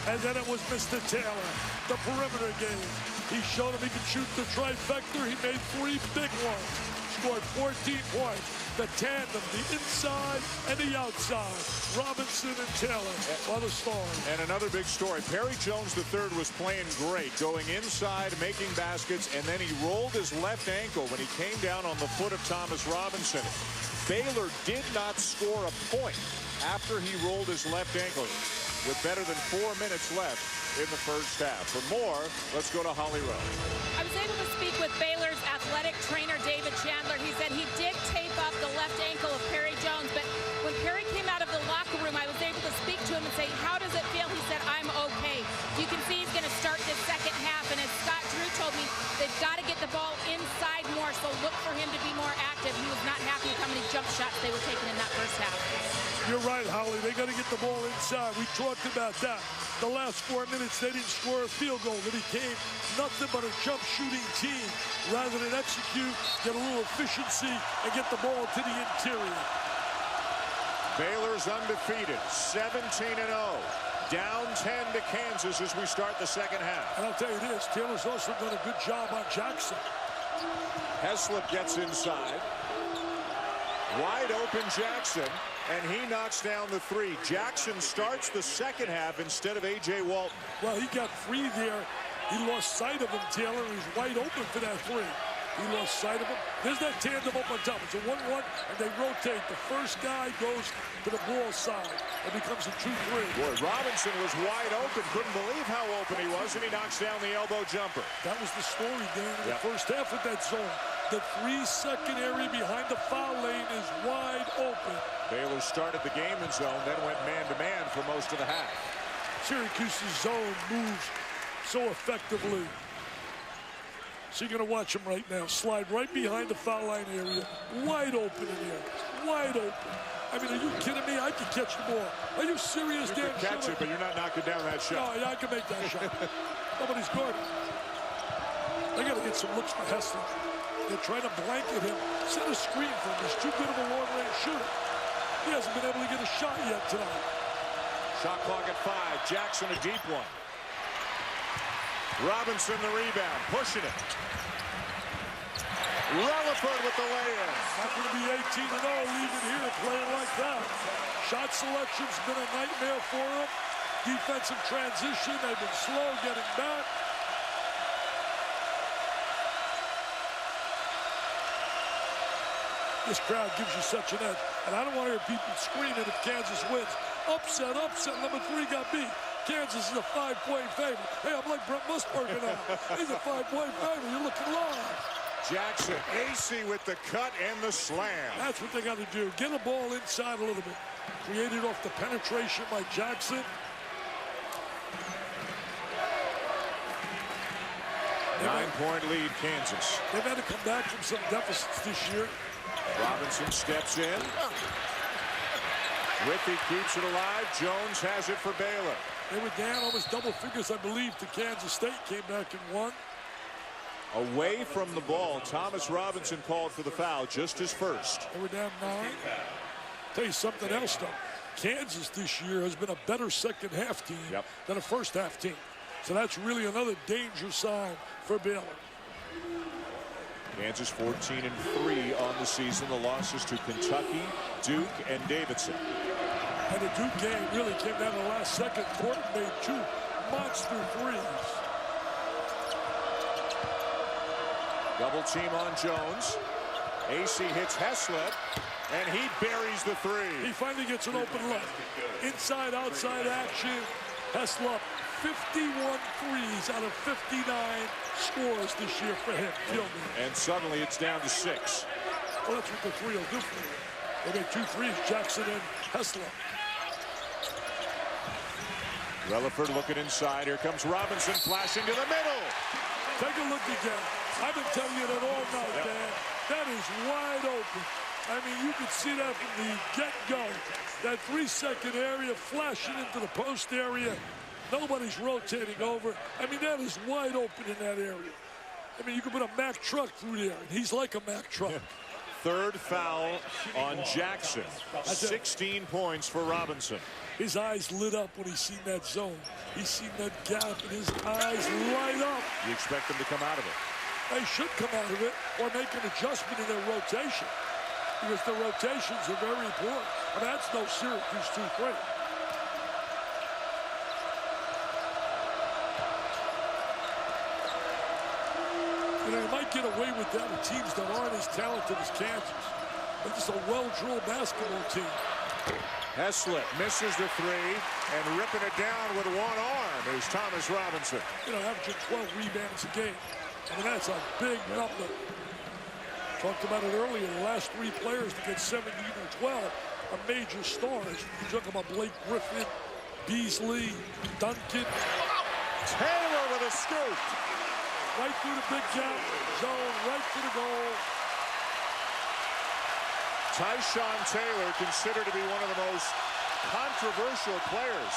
And then it was Mr. Taylor, the perimeter game. He showed him he could shoot the trifecta. He made 3 big ones. Scored 14 points. The tandem, the inside and the outside. Robinson and Taylor are the stars. And another big story. Perry Jones III was playing great, going inside, making baskets, and then he rolled his left ankle when he came down on the foot of Thomas Robinson. Baylor did not score a point after he rolled his left ankle, with better than 4 minutes left in the first half. For more, let's go to Holly Rowe. I was able to speak with Baylor's athletic trainer, David Chandler. He said he did tape up the left ankle of Perry Jones, but when Perry came out of the locker room, I was able to speak to him and say, how does it feel? He said, I'm okay. You can see he's going to start this second half, and as Scott Drew told me, they've got to get the ball inside more, so look for him to be more active. He was not happy with how many jump shots they were taking in that first half. You're right, Holly. They got to get the ball inside. We talked about that. The last 4 minutes, they didn't score a field goal. They became nothing but a jump shooting team. Rather than execute, get a little efficiency, and get the ball to the interior. Baylor's undefeated, 17-0. Down 10 to Kansas as we start the second half. And I'll tell you this, Taylor's also done a good job on Jackson. Heslop gets inside. Wide open Jackson, and he knocks down the 3. Jackson starts the second half instead of A.J. Walton. Well, he got free there. He lost sight of him, Taylor. He's wide open for that 3. He lost sight of him. There's that tandem up on top. It's a 1-1, and they rotate. The first guy goes to the ball side. It becomes a 2-3. Boy, Robinson was wide open. Couldn't believe how open he was, and he knocks down the elbow jumper. That was the story, Dan, in the first half of that zone. The 3-second area behind the foul lane is wide open. Baylor started the game in zone, then went man-to-man for most of the half. Syracuse's zone moves so effectively. So you're going to watch him right now. Slide right behind the foul line area. Wide open in here. Wide open. I mean, are you kidding me? I can catch the ball. Are you serious, Dan? You can catch it, but you're not knocking down that shot. No, yeah, I can make that shot. Nobody's guarding. They got to get some looks for Heslop. They're trying to blanket him. Set a screen for him. He's too good of a long-range shooter. He hasn't been able to get a shot yet tonight. Shot clock at 5. Jackson a deep one. Robinson the rebound, pushing it. Relaford with the lay-in. Not going to be 18-0 leaving here playing like that. Shot selection's been a nightmare for him. Defensive transition, they've been slow getting back. This crowd gives you such an edge. And I don't want to hear people screaming if Kansas wins. Upset, upset. Number 3 got beat. Kansas is a 5-point favorite. Hey, I'm like Brent Musburger now. He's a 5-point favorite. You're looking live. Jackson, AC with the cut and the slam. That's what they got to do. Get the ball inside a little bit. Created off the penetration by Jackson. Nine-point lead, Kansas. They've had to come back from some deficits this year. Robinson steps in. Rippey keeps it alive. Jones has it for Baylor. They were down almost double figures, I believe, to Kansas State. Came back and won. Away from the ball, Thomas Robinson called for the foul, just his first. They were down 9. Tell you something else, though. Kansas this year has been a better second-half team than a first-half team. So that's really another danger sign for Baylor. Kansas 14-3 on the season. The losses to Kentucky, Duke, and Davidson. And the Duke game really came down to the last second. Thornton made 2 monster threes. Double team on Jones. AC hits Heslop, and he buries the 3. He finally gets an open look. Inside, outside action. Heslop, 51 threes out of 59 scores this year for him. And suddenly it's down to 6. Well, that's what the 3 will do for you. They made 2 threes, Jackson and Heslop. Relaford looking inside. Here comes Robinson flashing to the middle. Take a look again. I've been telling you that all night, Dan. That is wide open. I mean, you could see that from the get-go. That 3-second area flashing into the post area. Nobody's rotating over. I mean, that is wide open in that area. I mean, you could put a Mack truck through there, and he's like a Mack truck. Third foul on Jackson. 16 points for Robinson. His eyes lit up when he seen that zone. He's seen that gap, and his eyes light up. You expect them to come out of it? They should come out of it or make an adjustment in their rotation, because the rotations are very important. I mean, that's no Syracuse 2-3. You know, you might get away with that with teams that aren't as talented as Kansas. They're just a well-drilled basketball team. Heslop misses the 3, and ripping it down with one arm is Thomas Robinson. You know, averaging 12 rebounds a game. I mean, that's a big number. Talked about it earlier. The last 3 players to get 17 or 12 are major stars. You're talking about Blake Griffin, Beasley, Duncan. Taylor with a scoop. Right through the big gap zone, right to the goal. Tyshawn Taylor considered to be one of the most controversial players.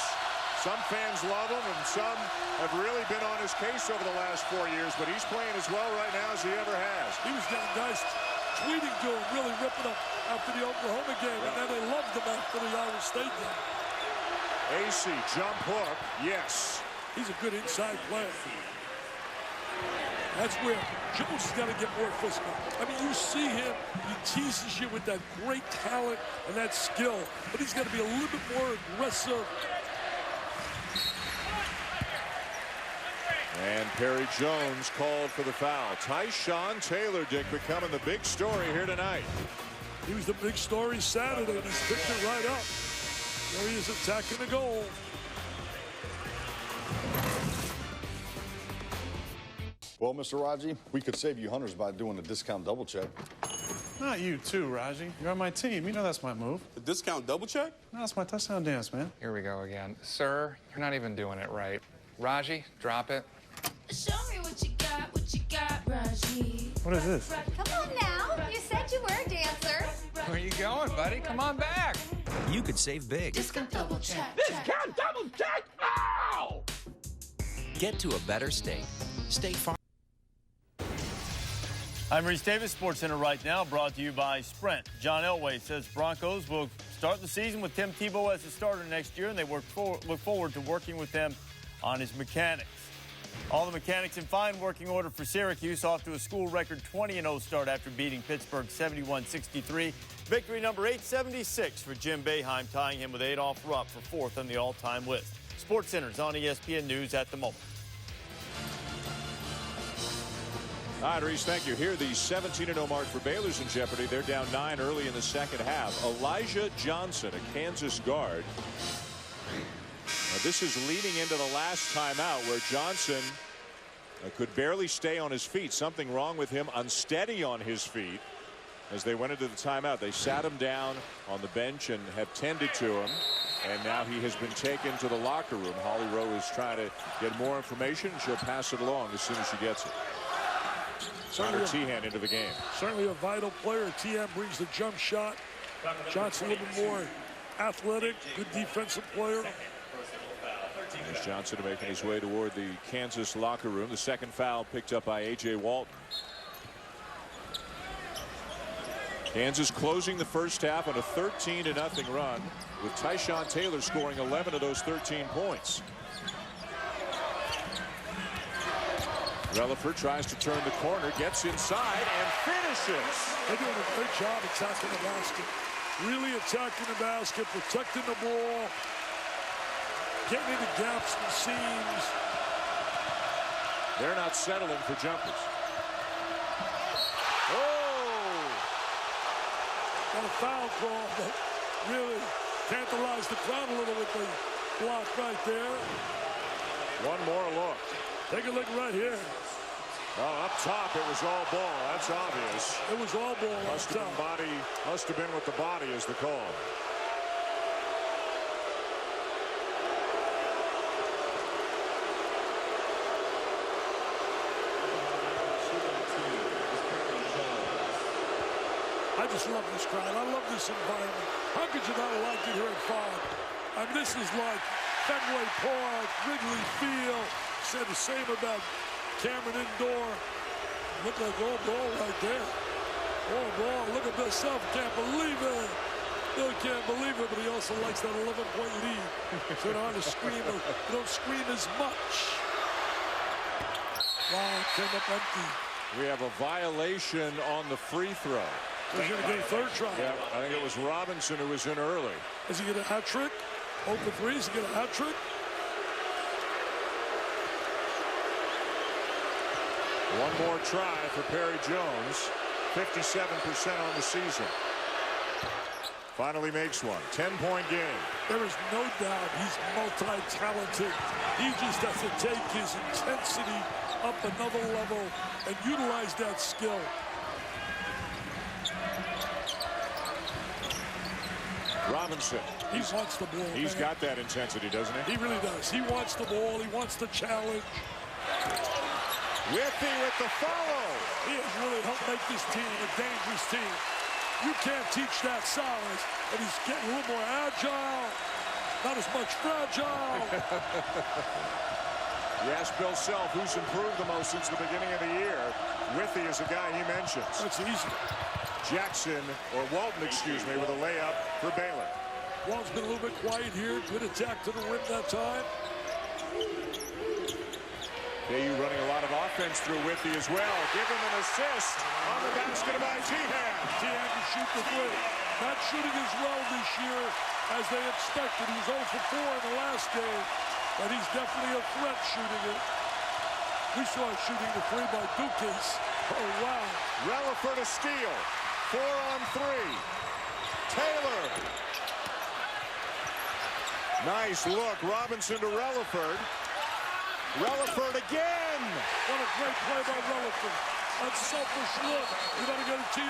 Some fans love him, and some have really been on his case over the last 4 years, but he's playing as well right now as he ever has. He was getting guys tweeting to him, really ripping him after the Oklahoma game, and then they loved him after the Iowa State game. AC, jump hook, yes. He's a good inside player. That's where Jones has got to get more physical. I mean, you see him, he teases you with that great talent and that skill, but he's got to be a little bit more aggressive. And Perry Jones called for the foul. Tyshawn Taylor, Dick, becoming the big story here tonight. He was the big story Saturday, and he's picked it right up. There he is attacking the goal. Well, Mr. Raji, we could save you hundreds by doing a discount double check. Not you too, Raji. You're on my team. You know that's my move. A discount double check? No, that's my touchdown dance, man. Here we go again. Sir, you're not even doing it right. Raji, drop it. Show me what you got, Raji. What is this? Come on now. You said you were a dancer. Where are you going, buddy? Come on back. You could save big. Discount double check. Discount double check! Ow! Get to a better state. State Farm. I'm Reese Davis, SportsCenter right now, brought to you by Sprint. John Elway says Broncos will start the season with Tim Tebow as the starter next year, and they look forward to working with him on his mechanics. All the mechanics in fine working order for Syracuse, off to a school record 20-0 start after beating Pittsburgh 71-63. Victory number 876 for Jim Boeheim, tying him with Adolph Rupp for fourth on the all-time list. SportsCenter's on ESPN News at the moment. All right, Reese, thank you. Here, the 17-0 mark for Baylor's in jeopardy. They're down 9 early in the second half. Elijah Johnson, a Kansas guard. Now, this is leading into the last timeout where Johnson could barely stay on his feet. Something wrong with him, unsteady on his feet. As they went into the timeout, they sat him down on the bench and have tended to him. And now he has been taken to the locker room. Holly Rowe is trying to get more information. She'll pass it along as soon as she gets it. Connor Tehan into the game. Certainly a vital player. TM brings the jump shot. Johnson a little bit more athletic, good defensive player. There's Johnson making his way toward the Kansas locker room. The second foul picked up by A.J. Walton. Kansas closing the first half on a 13-0 run, with Tyshawn Taylor scoring 11 of those 13 points. Relaford tries to turn the corner, gets inside, and finishes. They're doing a great job attacking the basket. Really attacking the basket, protecting the ball, getting into gaps and seams. They're not settling for jumpers. Oh! Got a foul call, but really tantalized the crowd a little with the block right there. One more look. Take a look right here. Oh, up top, it was all ball. That's obvious. It was all ball. Must have been with the body is the call. I just love this crowd. I love this environment. How could you not like it here at 5? I mean, this is like Fenway Park, Wrigley Field. Said the same about Cameron Indoor. Look like all ball right there. All ball. Look at this stuff. Can't believe it. Still can't believe it, but he also likes that 11-point lead. So they don't scream. They don't scream as much. Wow, came up empty. We have a violation on the free throw. He's going to get a third try. Yeah, I think it was Robinson who was in early. Is he get a hat trick? Open three. Is he get a hat trick? One more try for Perry Jones. 57% on the season. Finally makes one. 10-point game. There is no doubt he's multi-talented. He just has to take his intensity up another level and utilize that skill. Robinson. He wants the ball. He's got that intensity, doesn't he? He really does. He wants the ball. He wants the challenge. Whippy with the follow. He has really helped make this team a dangerous team. You can't teach that size, and he's getting a little more agile, not as much fragile. You ask Bill Self who's improved the most since the beginning of the year. Whippy is a guy he mentions. That's easy. Jackson, or Walton, excuse me, with a layup for Baylor. Walton's been a little bit quiet here. Good attack to the rim that time. KU running a lot of offense through Whippy as well. Give him an assist on the basket by Tehan. Tehan can shoot the three. Not shooting as well this year as they expected. He was 0 for 4 in the last game, but he's definitely a threat shooting it. We saw him shooting the three by Dukes. Oh, wow. Relaford a steal. 4 on 3. Taylor. Nice look. Robinson to Relaford. Relaford again. What a great play by Relaford. Unselfish look. You better get a TO.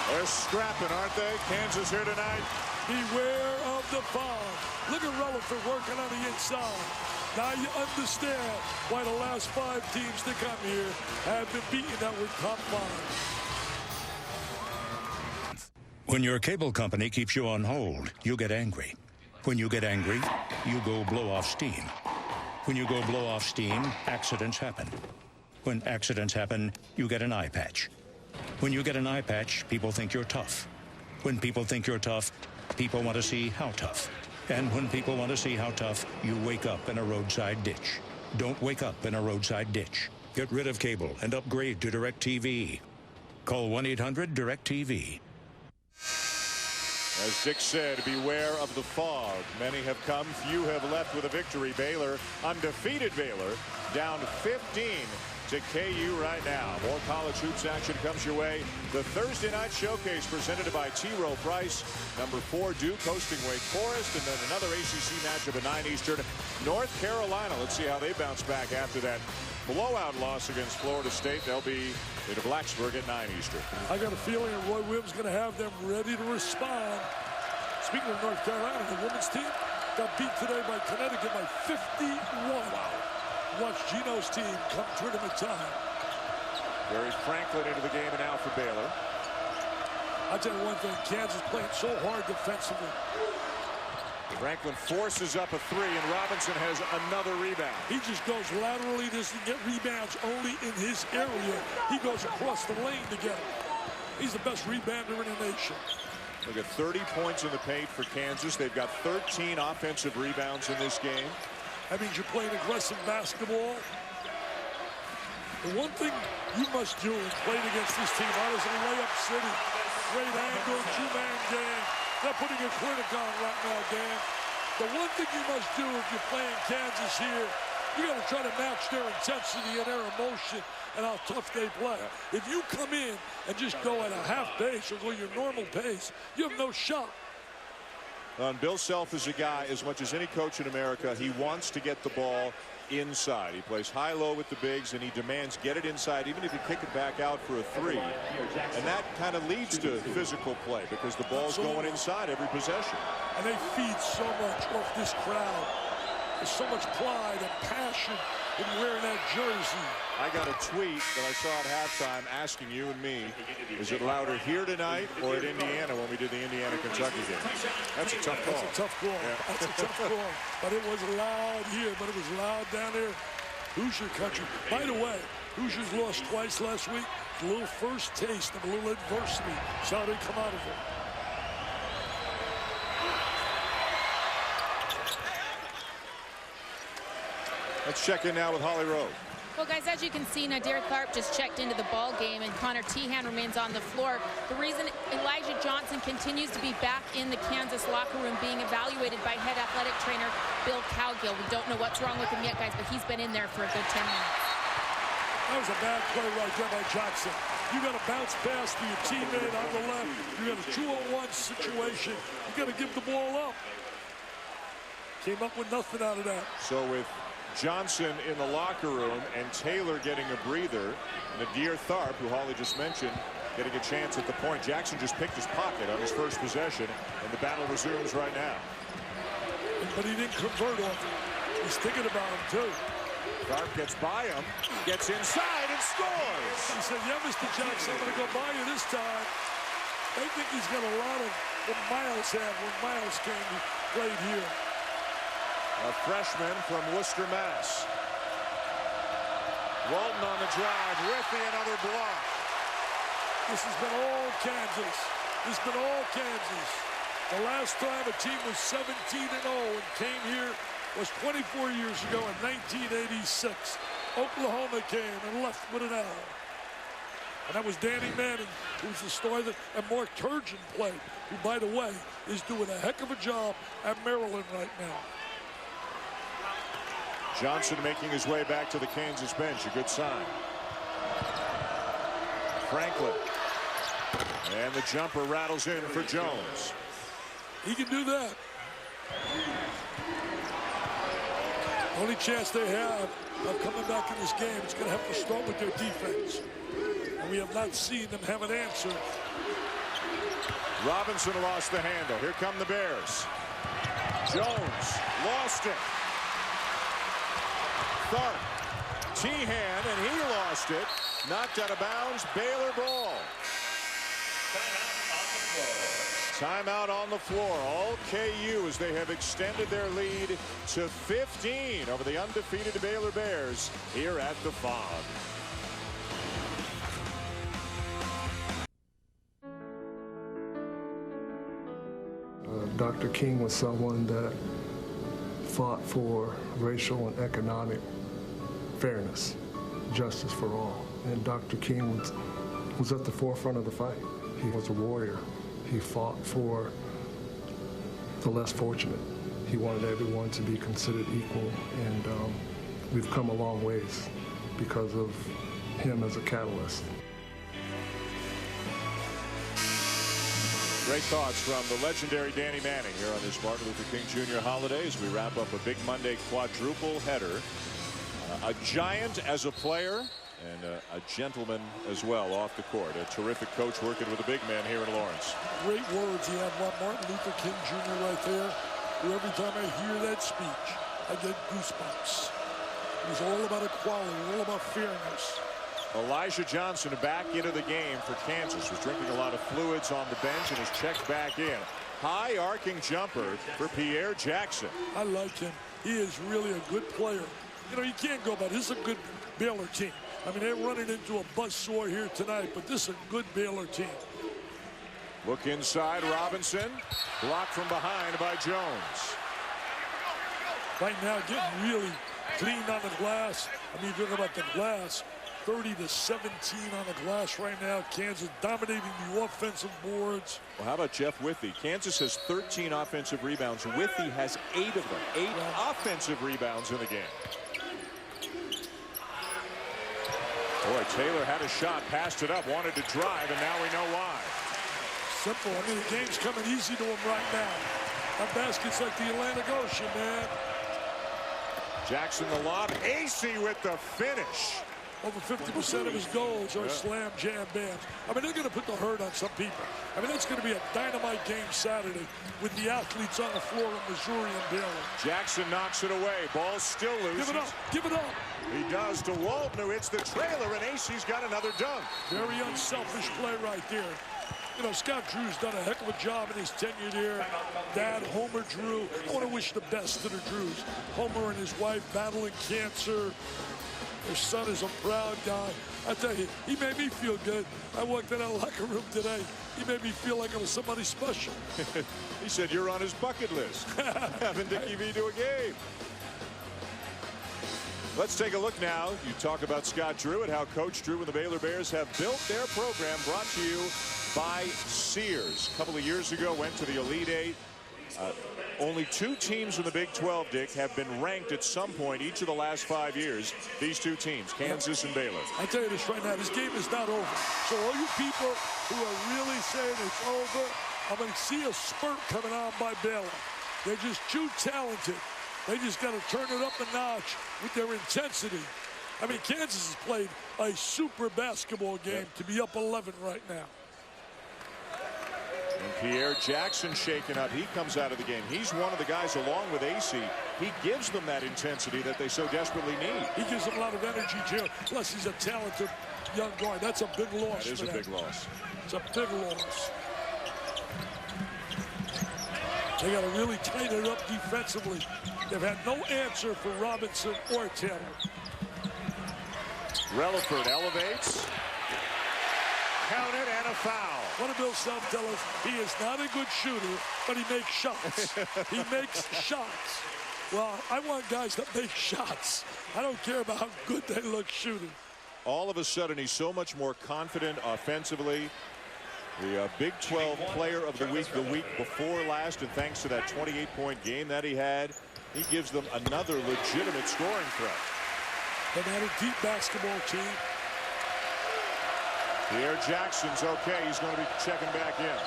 They're scrapping, aren't they? Kansas here tonight. Beware of the foul. Look at Relaford working on the inside. Now you understand why the last 5 teams that come here have been beaten out with top 5. When your cable company keeps you on hold, you get angry. When you get angry, you go blow off steam. When you go blow off steam, accidents happen. When accidents happen, you get an eye patch. When you get an eye patch, people think you're tough. When people think you're tough, people want to see how tough. And when people want to see how tough, you wake up in a roadside ditch. Don't wake up in a roadside ditch. Get rid of cable and upgrade to DirecTV. Call 1-800-DirecTV. As Dick said, beware of the fog. Many have come, few have left with a victory. Baylor, undefeated Baylor, down 15 to KU right now. More college hoops action comes your way. The Thursday night showcase presented by T. Rowe Price. Number 4, Duke hosting Wake Forest. And then another ACC matchup at 9 Eastern. North Carolina. Let's see how they bounce back after that blowout loss against Florida State. They'll be in Blacksburg at 9 Eastern. I got a feeling that Roy Williams is going to have them ready to respond. Speaking of North Carolina, the women's team got beat today by Connecticut by 51. Wow. Watch Gino's team come tournament time. Barry Franklin into the game and now for Baylor. I'll tell you one thing, Kansas playing so hard defensively. Franklin forces up a 3, and Robinson has another rebound. He just goes laterally, doesn't get rebounds only in his area. He goes across the lane to get it. He's the best rebounder in the nation. Look at 30 points in the paint for Kansas. They've got 13 offensive rebounds in this game. That means you're playing aggressive basketball. The one thing you must do in playing against this team, honestly, layup city, great angle, 2-man game. They're putting a clinic on right now, Dan. The one thing you must do if you're playing Kansas here, you got to try to match their intensity and their emotion and how tough they play. If you come in and just go at a half pace or go your normal pace, you have no shot. Bill Self is a guy, as much as any coach in America, he wants to get the ball inside. He plays high-low with the bigs, and he demands get it inside, even if you kick it back out for a 3. And that kind of leads to physical play because the ball's going inside every possession. And they feed so much off this crowd. There's so much pride and passion in wearing that jersey. I got a tweet that I saw at halftime asking you and me, is it louder here tonight or at Indiana when we did the Indiana-Kentucky game? That's a tough call. That's a tough call. Yeah. That's a tough call. But it was loud here, but it was loud down there. Hoosier country. By the way, Hoosiers lost twice last week. A little first taste of a little adversity. That's how they come out of it. Let's check in now with Holly Rowe. Well, guys, as you can see, Nadir Tharp just checked into the ball game, and Connor Tehan remains on the floor. The reason Elijah Johnson continues to be back in the Kansas locker room being evaluated by head athletic trainer Bill Cowgill. We don't know what's wrong with him yet, guys, but he's been in there for a good 10 minutes. That was a bad play right there by Johnson. You got to bounce pass to your teammate on the left. You got a 2-on-1 situation. You got to give the ball up. Came up with nothing out of that. So with Johnson in the locker room and Taylor getting a breather, Nadir Tharp, who Holly just mentioned, getting a chance at the point. Jackson just picked his pocket on his first possession, and the battle resumes right now. But he didn't convert off it. He's thinking about him, too. Tharp gets by him, gets inside, and scores. He said, yeah, Mr. Jackson, I'm going to go by you this time. I think he's got a lot of what Miles had when Miles came and played here. A freshman from Worcester, Mass. Walton on the drive, Riffey another block. This has been all Kansas. This has been all Kansas. The last time a team was 17-0 and came here was 24 years ago in 1986. Oklahoma came and left with an L. And that was Danny Manning, who's the star that, and Mark Turgeon played, who, by the way, is doing a heck of a job at Maryland right now. Johnson making his way back to the Kansas bench, a good sign. Franklin. And the jumper rattles in for Jones. He can do that. Only chance they have of coming back in this game is going to have to start with their defense. And we have not seen them have an answer. Robinson lost the handle. Here come the Bears. Jones lost it. Tharp, Tehan, and he lost it. Knocked out of bounds. Baylor ball. Timeout on the floor. All KU as they have extended their lead to 15 over the undefeated Baylor Bears here at the Phog. Dr. King was someone that fought for racial and economic fairness, justice for all. And Dr. King was at the forefront of the fight. He was a warrior. He fought for the less fortunate. He wanted everyone to be considered equal, and we've come a long ways because of him as a catalyst. Great thoughts from the legendary Danny Manning here on this Martin Luther King Jr. holiday as we wrap up a big Monday quadruple header. A giant as a player and a gentleman as well off the court. A terrific coach working with a big man here in Lawrence. Great words he had about Martin Luther King Jr. right there. Every time I hear that speech, I get goosebumps. It was all about equality, all about fairness. Elijah Johnson back into the game for Kansas. Was drinking a lot of fluids on the bench and is checked back in. High arcing jumper for Pierre Jackson. I like him. He is really a good player. You know, you can't go about it. This is a good Baylor team. I mean, they're running into a buzzsaw here tonight, but this is a good Baylor team. Look inside, Robinson. Blocked from behind by Jones. Right now, getting really clean on the glass. I mean, talking about the glass. 30-17 on the glass right now. Kansas dominating the offensive boards. Well, how about Jeff Withey? Kansas has 13 offensive rebounds. Withey has 8 of them. 8 offensive rebounds in the game. Boy, Taylor had a shot, passed it up, wanted to drive, and now we know why. Simple. I mean, the game's coming easy to him right now. That basket's like the Atlantic Ocean, man. Jackson the lob. AC with the finish. Over 50% of his goals are slam jam bams. I mean, they're going to put the hurt on some people. I mean, that's going to be a dynamite game Saturday with the athletes on the floor in Missouri and Baylor. Jackson knocks it away. Ball still loose. Give it up. Give it up. He does to Walton, who hits the trailer, and AC's got another dunk. Very unselfish play right there. You know, Scott Drew's done a heck of a job in his tenure there. Dad, Homer Drew. I want to wish the best to the Drews. Homer and his wife battling cancer. Their son is a proud guy. I tell you, he made me feel good. I walked in that locker room today. He made me feel like I was somebody special. He said you're on his bucket list. Having Dickie V do a game. Let's take a look now. You talk about Scott Drew and how Coach Drew and the Baylor Bears have built their program, brought to you by Sears. A couple of years ago, went to the Elite Eight. Only 2 teams in the Big 12, Dick, have been ranked at some point each of the last 5 years. These 2 teams, Kansas and Baylor. I tell you this right now, this game is not over. So all you people who are really saying it's over, I'm going to see a spurt coming on by Baylor. They're just too talented. They just got to turn it up a notch with their intensity. I mean, Kansas has played a super basketball game to be up 11 right now. And Pierre Jackson shaken up. He comes out of the game. He's one of the guys, along with AC. He gives them that intensity that they so desperately need. He gives them a lot of energy, too. Plus, he's a talented young guard. That's a big loss. That is a big loss. It's a big loss. They got to really tighten it up defensively. They've had no answer for Robinson or Taylor. Relaford elevates. Count it and a foul. What did Bill Self tell us? He is not a good shooter, but he makes shots. He makes shots. Well, I want guys that make shots. I don't care about how good they look shooting. All of a sudden, he's so much more confident offensively. The Big 12 player of the week before last, and thanks to that 28-point game that he had, he gives them another legitimate scoring threat. They've had a deep basketball team. Pierre Jackson's okay. He's going to be checking back in.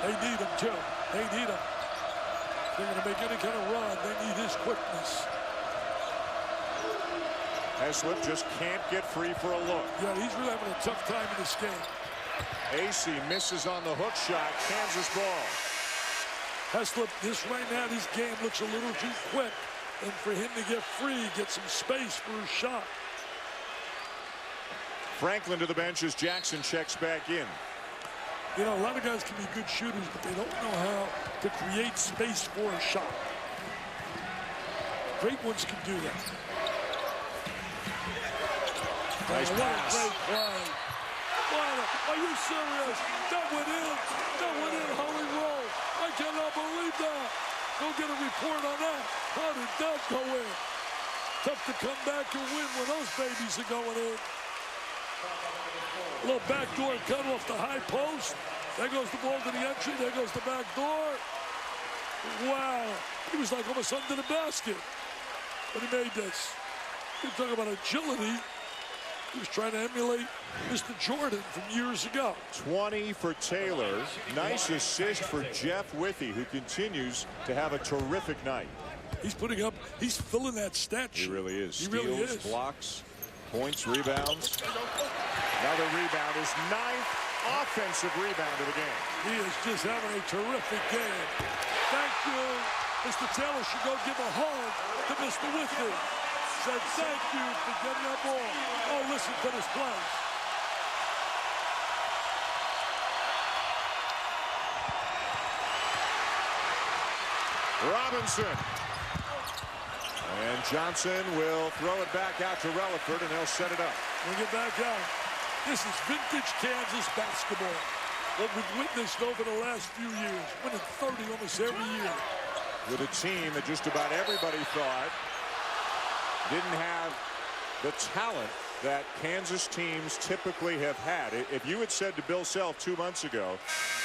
They need him, too. They need him. If they're going to make any kind of run, they need his quickness. Heslip just can't get free for a look. Yeah, he's really having a tough time in this game. AC misses on the hook shot. Kansas ball. Heslip, right now, this game looks a little too quick. And for him to get free, get some space for his shot. Franklin to the bench as Jackson checks back in. You know, a lot of guys can be good shooters, but they don't know how to create space for a shot. Great ones can do that. Nice pass. What a great play. Are you serious? That went in. That went in. Holy roll. I cannot believe that. Go get a report on that. How did that go in? Tough to come back and win when those babies are going in. A little backdoor cut off the high post. There goes the ball to the entry. There goes the back door. Wow. He was like almost under the basket when he made this. You're talking about agility. He was trying to emulate Mr. Jordan from years ago. 20 for Taylor. Nice assist for Jeff Withey, who continues to have a terrific night. He's putting up, he's filling that stat sheet. He really is. He Steals, really is. blocks, points, rebounds. Another rebound. His 9th offensive rebound of the game. He is just having a terrific game. Thank you. Mr. Taylor should go give a hug to Mr. Withey. Said thank you for getting that ball. Oh, listen to this play. Robinson. And Johnson will throw it back out to Relaford, and they'll set it up. Bring it back out. This is vintage Kansas basketball. What we've witnessed over the last few years, winning 30 almost every year. With a team that just about everybody thought didn't have the talent that Kansas teams typically have had. If you had said to Bill Self 2 months ago,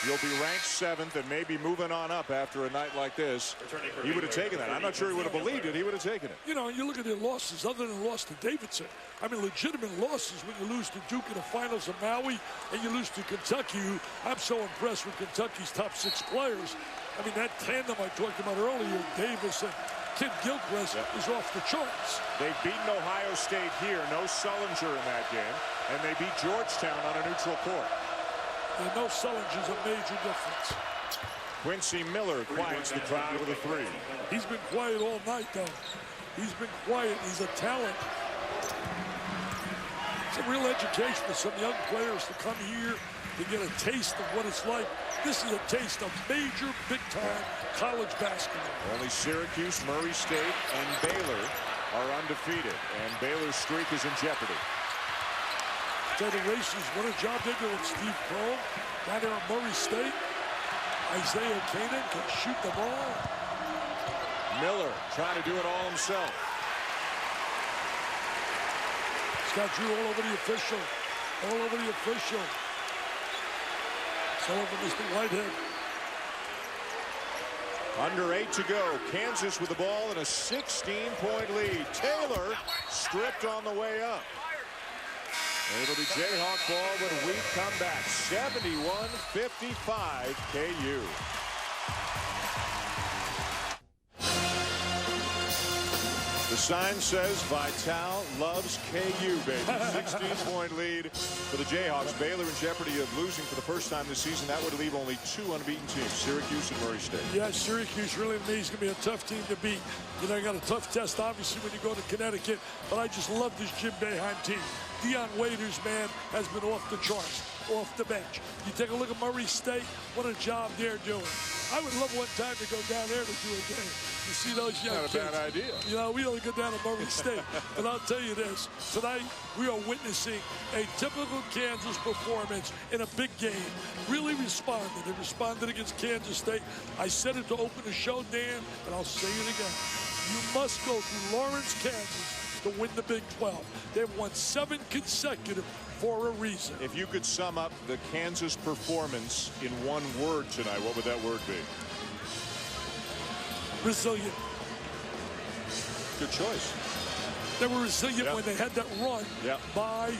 you'll be ranked 7th and maybe moving on up after a night like this, he would have taken that. I'm not sure he would have believed it. He would have taken it. You know, you look at their losses, other than loss to Davidson. I mean, legitimate losses when you lose to Duke in the finals of Maui and you lose to Kentucky, who I'm so impressed with Kentucky's top 6 players. I mean, that tandem I talked about earlier, Davis and Kid Gilchrist, is off the charts. They've beaten Ohio State here. No Sullinger in that game. And they beat Georgetown on a neutral court. And no Sullinger's a major difference. Quincy Miller quiets the crowd with a 3. He's been quiet all night, though. He's been quiet. He's a talent. It's a real education for some young players to come here to get a taste of what it's like. This is a taste of major, big-time college basketball. Only Syracuse, Murray State, and Baylor are undefeated, and Baylor's streak is in jeopardy. So the Racers, what a job they're doing. Steve Prohm down there at Murray State. Isaiah Kanan can shoot the ball. Miller trying to do it all himself. Scott Drew all over the official. All over the official. So over Mr. Whitehead. Under 8 to go. Kansas with the ball and a 16-point lead. Taylor stripped on the way up. It'll be Jayhawk ball when we come back. 71-55 KU. The sign says Vital loves KU, baby. 16-point lead for the Jayhawks. Baylor in jeopardy of losing for the first time this season. That would leave only 2 unbeaten teams, Syracuse and Murray State. Yeah, Syracuse really is going to be a tough team to beat. You know, you got a tough test, obviously, when you go to Connecticut, but I just love this Jim Boeheim team. Dion Waiters, man, has been off the charts, off the bench. You take a look at Murray State, what a job they're doing. I would love one time to go down there to do a game. You see those young kids. Not a bad idea. You know, we only go down to Murray State. But I'll tell you this, tonight we are witnessing a typical Kansas performance in a big game. Really responded. They responded against Kansas State. I said it to open the show, Dan, and I'll say it again. You must go through Lawrence, Kansas to win the Big 12. They've won 7 consecutive for a reason. If you could sum up the Kansas performance in one word tonight, what would that word be? Resilient. Good choice. They were resilient when they had that run by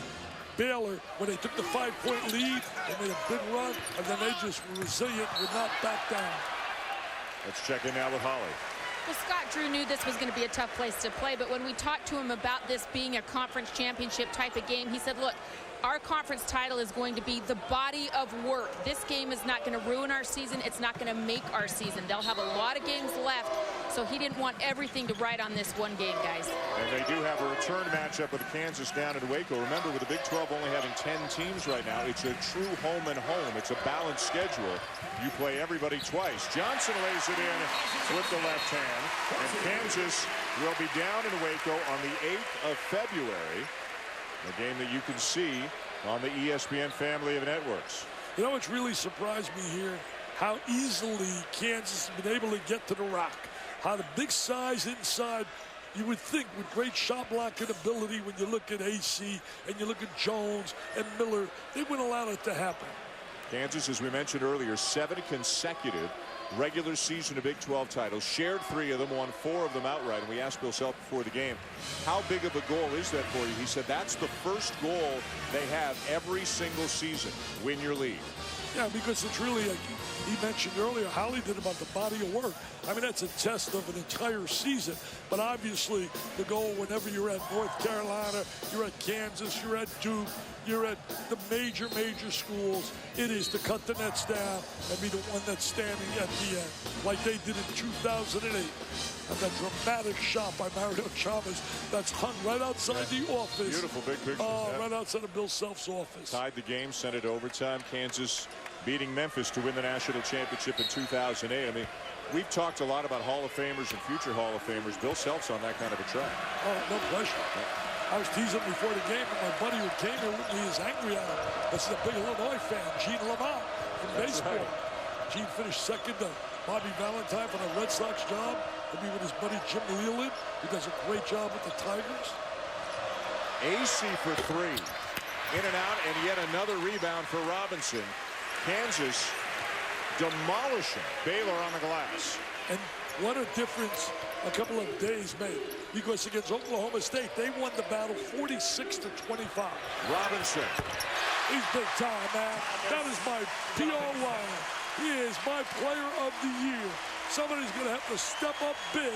Baylor. When they took the 5-point lead, they made a big run, and then they just were resilient, would not back down. Let's check in now with Holly. Well, Scott Drew knew this was going to be a tough place to play, but when we talked to him about this being a conference championship type of game, he said, look, our conference title is going to be the body of work. This game is not going to ruin our season. It's not going to make our season. They'll have a lot of games left, so he didn't want everything to ride on this one game, guys. And they do have a return matchup with Kansas down in Waco. Remember, with the Big 12 only having 10 teams right now, it's a true home and home. It's a balanced schedule. You play everybody twice. Johnson lays it in with the left hand, and Kansas will be down in Waco on the 8th of February. A game that you can see on the ESPN family of networks. You know what's really surprised me here? How easily Kansas has been able to get to the rock. How the big size inside, you would think with great shot blocking ability when you look at AC and you look at Jones and Miller, they wouldn't allow it to happen. Kansas, as we mentioned earlier, 7 consecutive regular season of Big 12 titles, shared 3 of them, won 4 of them outright. And we asked Bill Self before the game, how big of a goal is that for you? He said that's the first goal they have every single season, win your league. Yeah, because it's really, like he mentioned earlier, Holly did about the body of work. I mean, that's a test of an entire season. But obviously, the goal whenever you're at North Carolina, you're at Kansas, you're at Duke, you're at the major schools, it is to cut the nets down and be the one that's standing at the end, like they did in 2008. And that dramatic shot by Mario Chavez that's hung right outside the office. Beautiful big picture. Oh, right outside of Bill Self's office. Tied the game, sent it to overtime. Kansas beating Memphis to win the national championship in 2008. I mean, we've talked a lot about Hall of Famers and future Hall of Famers. Bill Self's on that kind of a track. Oh, no question. I was teasing before the game, and my buddy who came here with me is angry at him. This is a big Illinois fan, Gene Lamont from baseball. Right. Gene finished second to Bobby Valentine for the Red Sox job. He'll be with his buddy Jim Leland, who does a great job with the Tigers. AC for 3. In and out, and yet another rebound for Robinson. Kansas demolishing Baylor on the glass. And what a difference a couple of days made. Because against Oklahoma State, they won the battle 46-25. Robinson. He's big time, man. That is my P.O. line. He is my player of the year. Somebody's going to have to step up big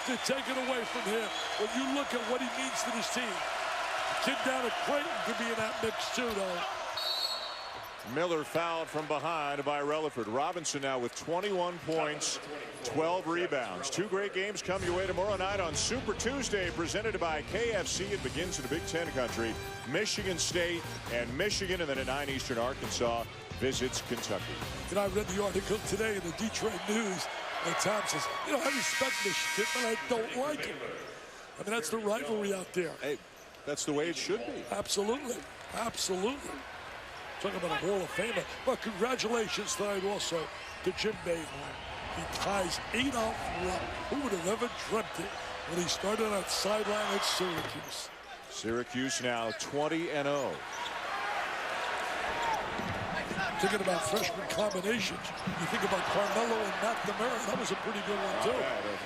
to take it away from him. When you look at what he means to this team. The kid down at Creighton could be in that mix too, though. Miller fouled from behind by Relaford. Robinson now with 21 points, 12 rebounds. 2 great games come your way tomorrow night on Super Tuesday, presented by KFC. It begins in the Big Ten country. Michigan State and Michigan, and then at 9 Eastern, Arkansas visits Kentucky. And I read the article today in the Detroit News, and Tom says, you know, I respect Michigan, but I don't like him. I mean, that's the rivalry out there. Hey, that's the way it should be. Absolutely. Absolutely. Talking about a Hall of Famer. But congratulations tonight also to Jim Boeheim. He ties 8 off the run. Who would have ever dreamt it when he started on sideline at Syracuse? Syracuse now 20-0. Thinking about freshman combinations, you think about Carmelo and McNamara. That was a pretty good one, too.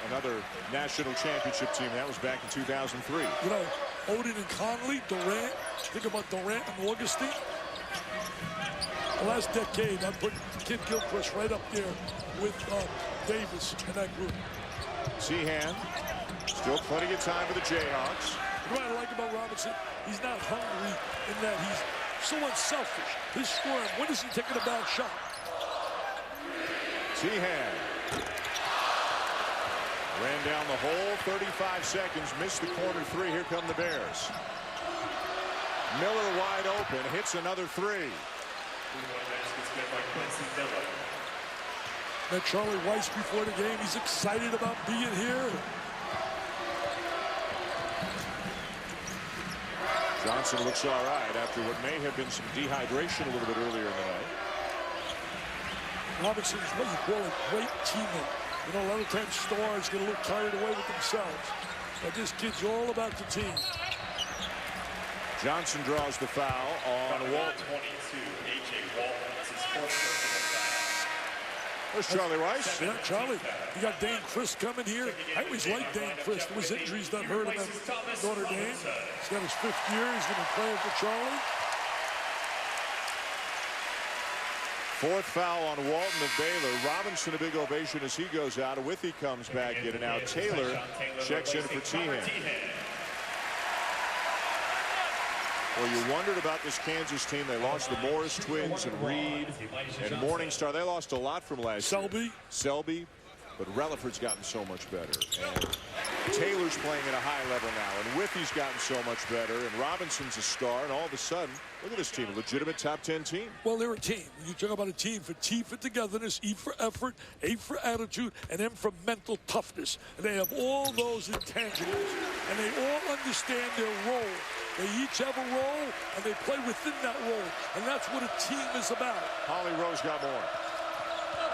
Another national championship team. That was back in 2003. You know, Odin and Conley, Durant. Think about Durant and Augustine. The last decade, I put Kid Gilchrist right up there with Davis in that group. Seahan, still plenty of time for the Jayhawks. What I like about Robinson, he's not hungry in that he's so unselfish. His scoring, when is he taking a bad shot? Seahan ran down the whole 35 seconds, missed the corner 3. Here come the Bears. Miller wide open, hits another 3. Met Charlie Weiss before the game. He's excited about being here. Johnson looks all right after what may have been some dehydration a little bit earlier in the night. Robinson's what you call a great teammate. You know, a lot of times stars get a little carried away with themselves. But this kid's all about the team. Johnson draws the foul on Walton. There's Charlie Weiss. Yeah, Charlie. You got Dane Christ coming here. I always liked Dane Christ. There was injuries that hurt him at Notre Dame. He's got his 5th year. He's going to play for Charlie. 4th foul on Walton of Baylor. Robinson a big ovation as he goes out. Withy comes back in, and now Taylor checks in for Teahan. Well, you wondered about this Kansas team. They lost the Morris twins and Reed and Morningstar. They lost a lot from last year. Selby. But Relaford's gotten so much better. And Taylor's playing at a high level now. And Withy's gotten so much better. And Robinson's a star. And all of a sudden, look at this team. A legitimate top 10 team. Well, they're a team. You talk about a team for T for togetherness, E for effort, A for attitude, and M for mental toughness. And they have all those intangibles. And they all understand their role. They each have a role, and they play within that role. And that's what a team is about. Holly Rose got more.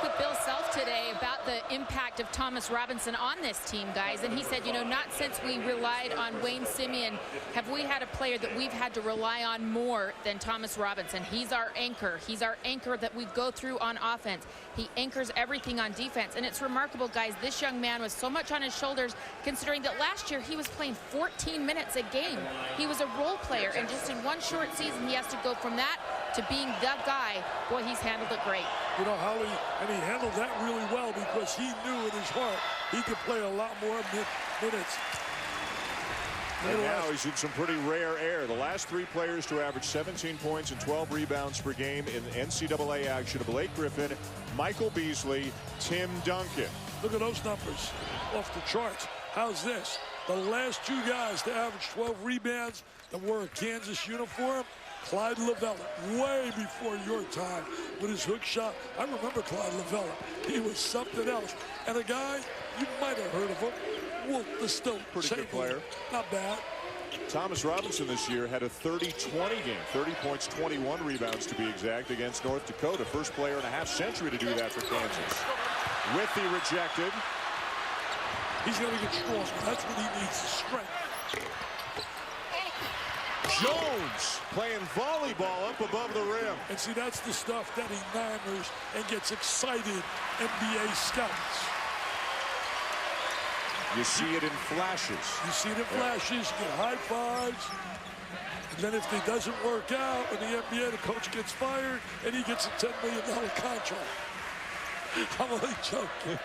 With Bill Self today about the impact of Thomas Robinson on this team, guys, and he said, you know, not since we relied on Wayne Simeon have we had a player that we've had to rely on more than Thomas Robinson. He's our anchor. He's our anchor that we go through on offense. He anchors everything on defense, and it's remarkable, guys. This young man was so much on his shoulders, considering that last year he was playing 14 minutes a game. He was a role player, and just in one short season he has to go from that to being the guy. Boy, he's handled it great. You know, Holly, and he handled that really well because he knew in his heart he could play a lot more minutes. And now he's in some pretty rare air. The last 3 players to average 17 points and 12 rebounds per game in NCAA action: Blake Griffin, Michael Beasley, Tim Duncan. Look at those numbers off the charts. How's this? The last 2 guys to average 12 rebounds that wore a Kansas uniform: Clyde Lavella, way before your time with his hook shot. I remember Clyde Lavella. He was something else. And a guy, you might have heard of him, Wolf the Still. Pretty good player. Not bad. Thomas Robinson this year had a 30-20 game, 30 points, 21 rebounds to be exact, against North Dakota. First player in a half-century to do that for Kansas. Withy rejected. He's going to get stronger. That's what he needs, the strength. Jones playing volleyball up above the rim. And see, that's the stuff that enamours and gets excited NBA scouts. You see it in flashes. You see it in flashes. You get high fives. And then if it doesn't work out in the NBA, the coach gets fired and he gets a $10 million contract. I'm only joking.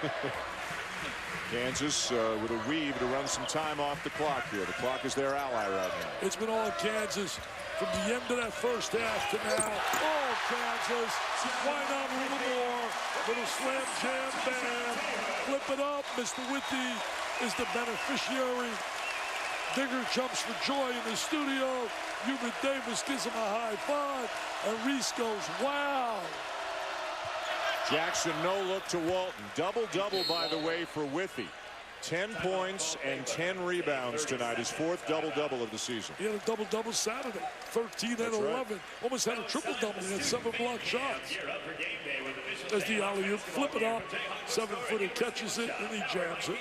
Kansas with a weave to run some time off the clock here. The clock is their ally right now. It's been all Kansas from the end of that first half to now. Oh, Kansas. Why not a little more? Little slam jam bam. Flip it up. Mr. Withy is the beneficiary. Digger jumps for joy in the studio. Hubert Davis gives him a high five. And Reese goes, wow. Jackson no look to Walton. Double-double, by the way, for Withy. 10 points and 10 rebounds tonight. His 4th double-double of the season. He had a double-double Saturday. 13 and 11. Right. Almost had a triple-double. He had 7 block shots. As the alley-oop, flip it up. 7-footer catches it, and he jams it.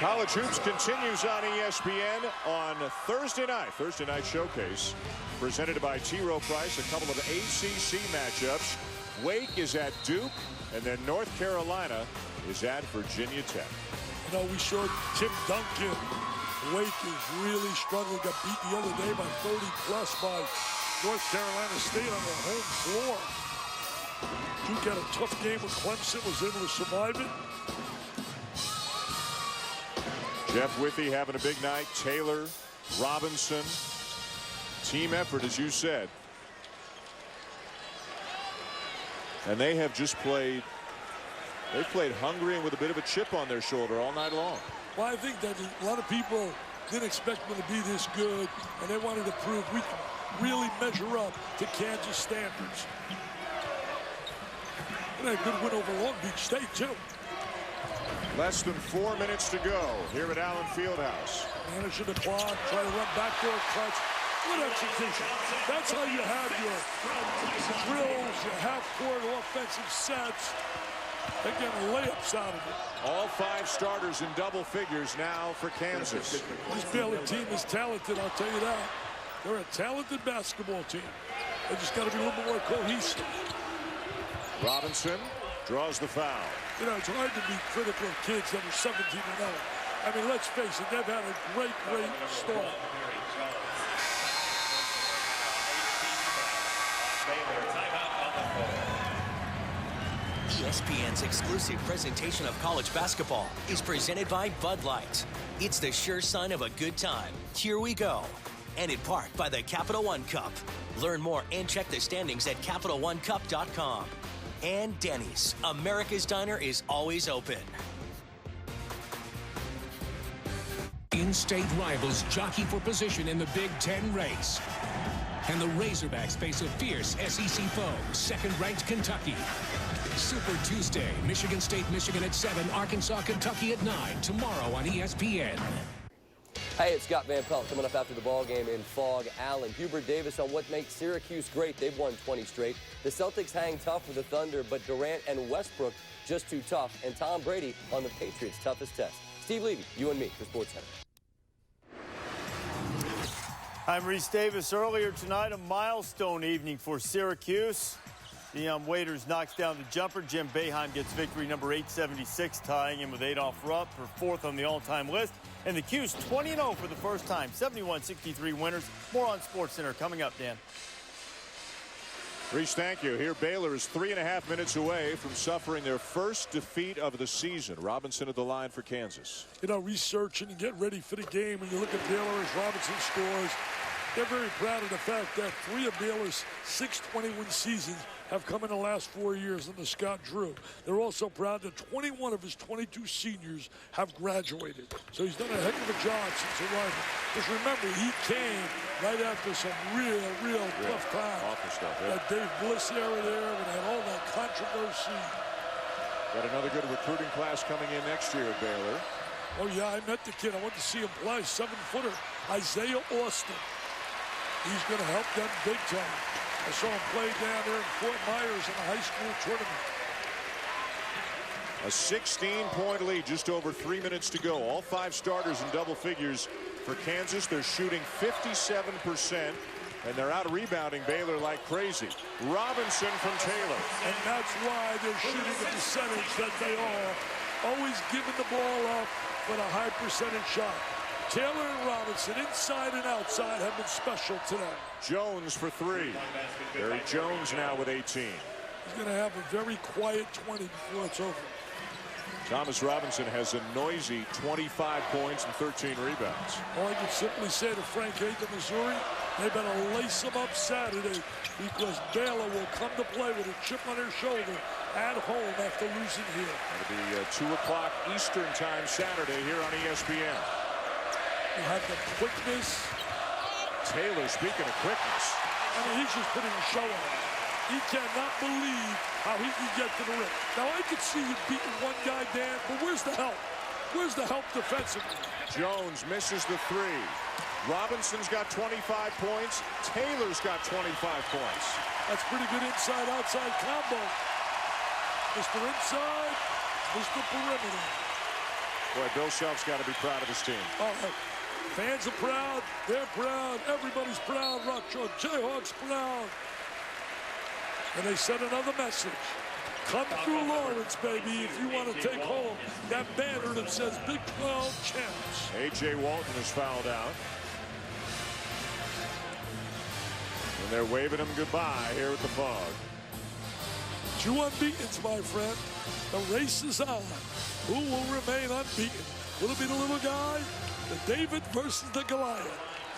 College Hoops continues on ESPN on Thursday night. Thursday night showcase presented by T. Rowe Price. A couple of ACC matchups. Wake is at Duke, and then North Carolina is at Virginia Tech. You know, we showed Tim Duncan. Wake is really struggling. Got beat the other day by 30+ by North Carolina State on their home floor. Duke had a tough game with Clemson, was able to survive it. Jeff Withy having a big night. Taylor, Robinson. Team effort, as you said. And they have just played. They've played hungry and with a bit of a chip on their shoulder all night long. Well, I think that a lot of people didn't expect them to be this good, and they wanted to prove we can really measure up to Kansas standards. And a good win over Long Beach State, too. Less than 4 minutes to go here at Allen Fieldhouse. Managing the clock, try to run backdoor cuts. Good execution. That's how you have your drills, your half-court offensive sets. They're getting layups out of it. All 5 starters in double figures now for Kansas. This Baylor team is talented, I'll tell you that. They're a talented basketball team. They just got to be a little more cohesive. Robinson draws the foul. You know, it's hard to be critical of kids that are 17 and 0. I mean, let's face it, they've had a great start. ESPN's exclusive presentation of college basketball is presented by Bud Light. It's the sure sign of a good time. Here we go. And in part by the Capital One Cup. Learn more and check the standings at CapitalOneCup.com. And Denny's, America's Diner, is always open. In-state rivals jockey for position in the Big Ten race. And the Razorbacks face a fierce SEC foe, second-ranked Kentucky. Super Tuesday, Michigan State, Michigan at 7, Arkansas, Kentucky at 9, tomorrow on ESPN. Hey, it's Scott Van Pelt coming up after the ball game in Fog Allen. Hubert Davis on what makes Syracuse great. They've won 20 straight. The Celtics hang tough with the Thunder, but Durant and Westbrook just too tough. And Tom Brady on the Patriots' toughest test. Steve Levy, you and me for SportsCenter. I'm Reese Davis. Earlier tonight, a milestone evening for Syracuse. Deion Waiters knocks down the jumper. Jim Boeheim gets victory number 876, tying him with Adolph Rupp for fourth on the all-time list. And the Q's 20-0 for the first time, 71-63 winners. More on SportsCenter coming up, Dan. Reese, thank you. Here, Baylor is 3.5 minutes away from suffering their first defeat of the season. Robinson at the line for Kansas. You know, researching and getting ready for the game, when you look at Baylor as Robinson scores, they're very proud of the fact that 3 of Baylor's 6 20-win seasons have come in the last 4 years under Scott Drew. They're also proud that 21 of his 22 seniors have graduated. So he's done a heck of a job since arriving. Just remember, he came right after some real tough times. Awful stuff, yeah. That Dave Bliss era there, when they had all that controversy. Got another good recruiting class coming in next year at Baylor. Oh, yeah, I met the kid. I went to see him play, 7-footer, Isaiah Austin. He's going to help them big time. I saw him play down there in Fort Myers in a high school tournament. A 16-point lead, just over 3 minutes to go. All 5 starters in double figures for Kansas. They're shooting 57%, and they're out rebounding Baylor like crazy. Robinson from Taylor. And that's why they're shooting the percentage that they are. Always giving the ball up with a high percentage shot. Taylor and Robinson, inside and outside, have been special today. Jones for 3. Barry Jones now with 18. He's going to have a very quiet 20 before it's over. Thomas Robinson has a noisy 25 points and 13 rebounds. All I can simply say to Frank Hague of Missouri, they better lace them up Saturday, because Baylor will come to play with a chip on their shoulder at home after losing here. It'll be 2 o'clock Eastern time Saturday here on ESPN. You have the quickness. Taylor, speaking of quickness. I mean, he's just putting a show on. He cannot believe how he can get to the rim. Now, I could see you beating one guy, Dan, but where's the help? Where's the help defensively? Jones misses the 3. Robinson's got 25 points. Taylor's got 25 points. That's pretty good inside-outside combo. Mr. Inside, Mr. Perimeter. Boy, Bill Self's got to be proud of his team. All right. Fans are proud. They're proud. Everybody's proud. Rockshore Jayhawks proud. And they sent another message. Come through Lawrence, baby, if you want to take home that banner that says Big 12 champs. A.J. Walton is fouled out. And they're waving him goodbye here at the Fog. 2 unbeatens, my friend. The race is on. Who will remain unbeaten? Will it be the little guy? The David versus the Goliath.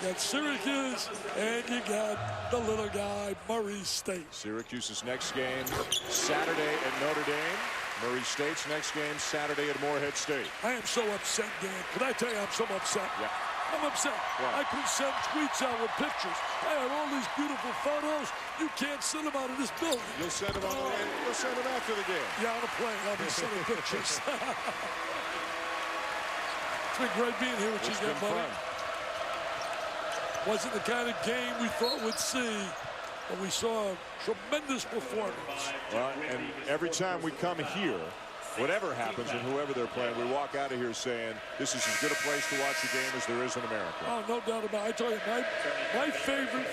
You got Syracuse, and you got the little guy, Murray State. Syracuse's next game Saturday at Notre Dame. Murray State's next game Saturday at Morehead State. I am so upset, Dan. Can I tell you I'm so upset? Yeah. I'm upset. Why? I could send tweets out with pictures. I have all these beautiful photos. You can't send them out of this building. You'll send them on the way. You'll send them after the game. Yeah, on a plane. I'll be sending pictures. It's been great being here with you again, buddy. Wasn't the kind of game we thought we'd see, but we saw a tremendous performance. Well, and every time we come here, whatever happens and whoever they're playing, we walk out of here saying this is as good a place to watch a game as there is in America. Oh, no doubt about it. I tell you, my favorite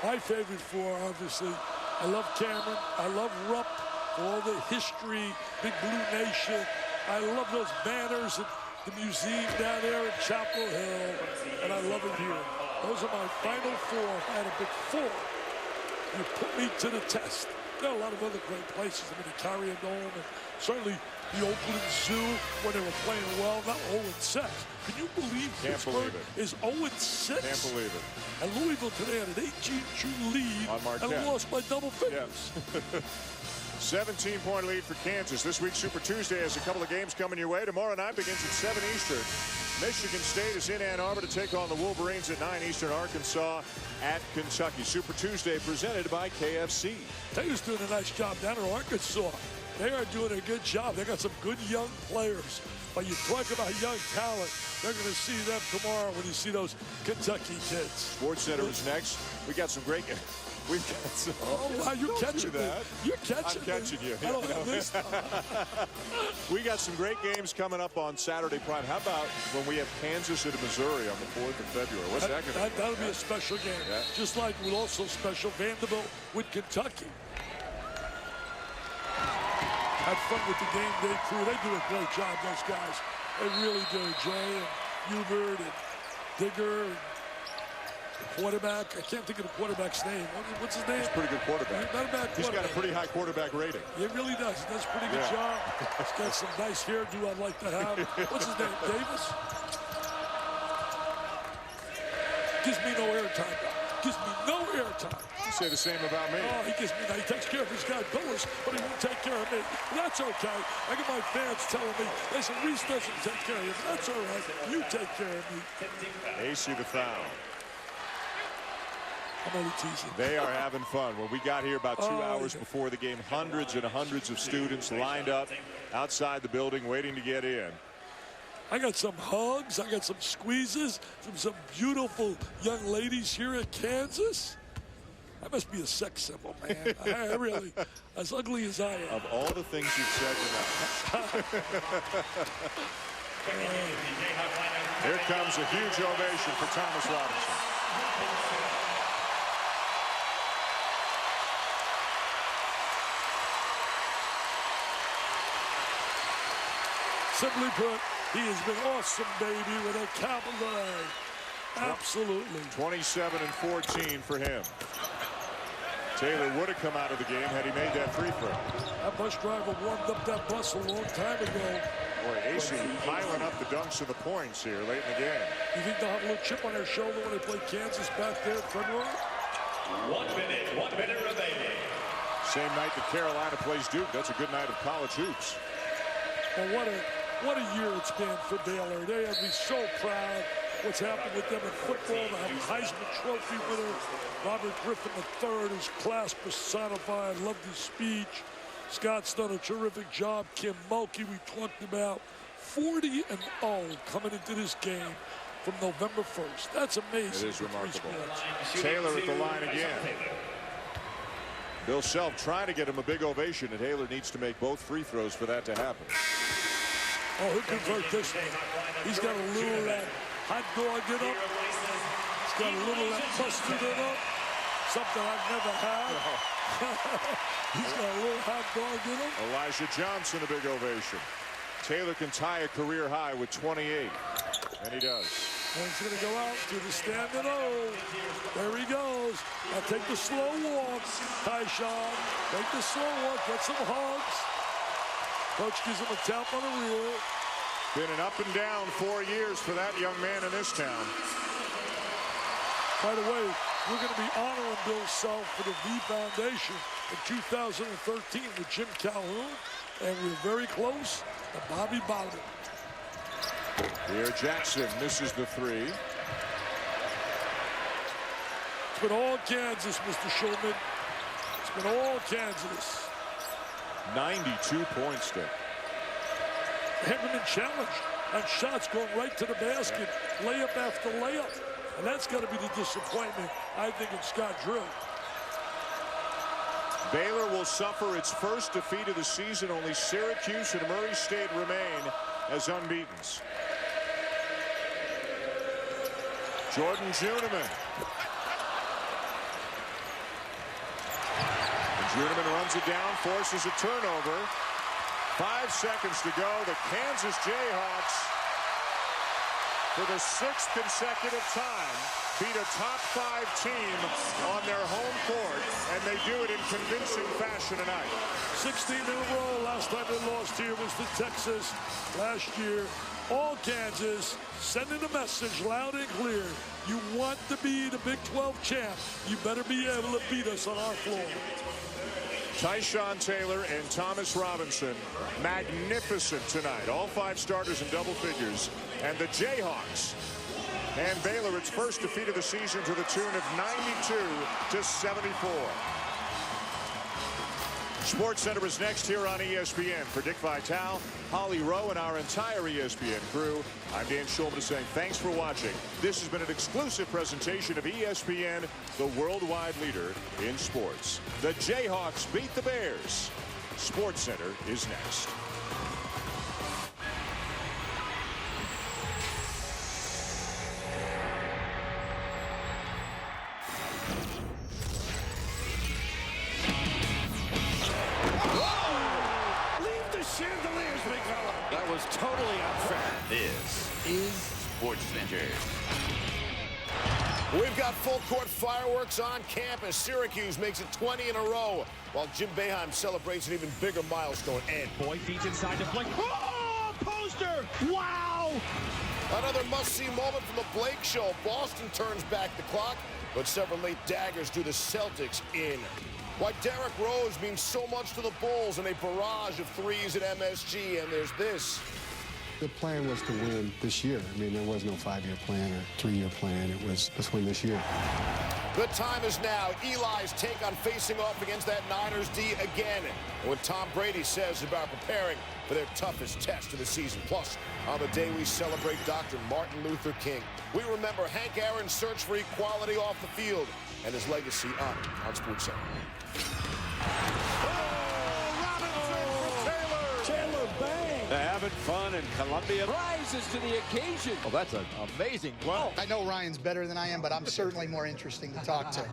4. My favorite 4, obviously. I love Cameron. I love Rupp for all the history, Big Blue Nation. I love those banners at the museum down there in Chapel Hill, and I love it here. Those are my final 4. If I had a big 4, you put me to the test. There are a lot of other great places. I mean, the Carrier Dome, and certainly the Oakland Zoo when they were playing well, not 0-6. Can you believe Pittsburgh is 0-6? Can't believe it. And Louisville today had an 18-2 lead on Marquette and lost by double figures. Yes. 17-point lead for Kansas. This week, Super Tuesday has a couple of games coming your way. Tomorrow night begins at 7 Eastern. Michigan State is in Ann Arbor to take on the Wolverines at 9 Eastern. Arkansas at Kentucky. Super Tuesday presented by KFC. Taylor's doing a nice job down in Arkansas. They are doing a good job. They got some good young players. But you talk about young talent, they're going to see them tomorrow when you see those Kentucky kids. Sports Center is next. We got some great. We've got some. Oh, wow, you're catching me. You're catching me. I'm catching you. I don't have this. We got some great games coming up on Saturday Prime. How about when we have Kansas at Missouri on the 4th of February? What's that going to be? That'll be a special game. Yeah. Just like we'll also special Vanderbilt with Kentucky. Had fun with the game day crew. They do a great job, those guys. They really do. Jay and Hubert and Digger and the quarterback. I can't think of the quarterback's name. What's his name? He's a pretty good quarterback. Not a bad quarterback. He's got a pretty high quarterback rating. He really does. He does a pretty good job. He's got some nice hairdo I'd like to have. What's his name? Davis? Gives me no airtime. Gives me no airtime. You say the same about me. Oh, he takes care of his guy Billis, but he won't take care of me. That's okay. I get my fans telling me, listen, Reese doesn't take care of you. That's all right. You take care of me. AC the foul. I'm only teasing. They are having fun. When we got here about 2 hours before the game, hundreds and hundreds of students lined up outside the building waiting to get in. I got some hugs. I got some squeezes from some beautiful young ladies here at Kansas. I must be a sex symbol, man. I really, as ugly as I am. Of all the things you've said tonight. Here comes a huge ovation for Thomas Robinson. Simply put, he has been awesome, baby, with a capital A. Absolutely. 27 and 14 for him. Taylor would have come out of the game had he made that free throw. That bus driver warmed up that bus a long time ago. Boy, AC piling up the dunks and the points here late in the game. You think they'll have a little chip on their shoulder when they play Kansas back there in February? 1 minute remaining. Same night that Carolina plays Duke. That's a good night of college hoops. Well, what a year it's been for Baylor. They have to be so proud what's happened with them in football. They have a Heisman Trophy winner, Robert Griffin III, his class personified. Loved his speech. Scott's done a terrific job. Kim Mulkey, we talked about 40-0 coming into this game from November 1st. That's amazing. It is remarkable. Taylor at the line again. Bill Self trying to get him a big ovation, and Taylor needs to make both free throws for that to happen. Oh, he'll convert this one. He's got a little of that hot dog in him. He's got a little of that mustard in him. Something I've never had. He's got a little hot dog in him. Elijah Johnson, a big ovation. Taylor can tie a career high with 28. And he does. And he's going to go out to the standing O. There he goes. Now take the slow walk, Tyshawn. Take the slow walk. Get some hugs. Coach gives him a tap on the rear. Been an up and down 4 years for that young man in this town. By the way, we're going to be honoring Bill Self for the V Foundation in 2013 with Jim Calhoun. And we're very close to Bobby Bowden. Here Jackson misses the three. It's been all Kansas, Mr. Schulman. It's been all Kansas. 92 points there. They haven't been challenged on shots going right to the basket, layup after layup. And that's got to be the disappointment, I think, in Scott Drew. Baylor will suffer its first defeat of the season. Only Syracuse and Murray State remain as unbeatens. Jordan Juneman. Juneman runs it down, forces a turnover. 5 seconds to go. The Kansas Jayhawks, for the 6th consecutive time, beat a top 5 team on their home court, and they do it in convincing fashion tonight. 16 in a row. Last time they lost here was to Texas last year. All Kansas sending a message loud and clear. You want to be the Big 12 champ, you better be able to beat us on our floor. Tyshawn Taylor and Thomas Robinson, magnificent tonight. All 5 starters in double figures And the Jayhawks and Baylor its first defeat of the season to the tune of 92-74. Sports Center is next here on ESPN. For Dick Vitale, Holly Rowe, and our entire ESPN crew, I'm Dan Schulman saying thanks for watching. This has been an exclusive presentation of ESPN, the worldwide leader in sports. The Jayhawks beat the Bears. Sports Center is next. That was totally unfair. This is Sports Center. We've got full court fireworks on campus. Syracuse makes it 20 in a row, while Jim Boeheim celebrates an even bigger milestone. And Boy feeds inside the flank. Oh, poster! Wow! Another must-see moment from the Blake Show. Boston turns back the clock, but several late daggers do the Celtics in. Why Derrick Rose means so much to the Bulls in a barrage of threes at MSG, and there's this. The plan was to win this year. I mean, there was no 5-year plan or 3-year plan. It was, let's win this year. The time is now. Eli's take on facing off against that Niners D again. And what Tom Brady says about preparing for their toughest test of the season. Plus, on the day we celebrate Dr. Martin Luther King, we remember Hank Aaron's search for equality off the field and his legacy on Sports Center. They're having fun, and Columbia rises to the occasion. Oh, that's an amazing play. I know Ryan's better than I am, but I'm certainly more interesting to talk to.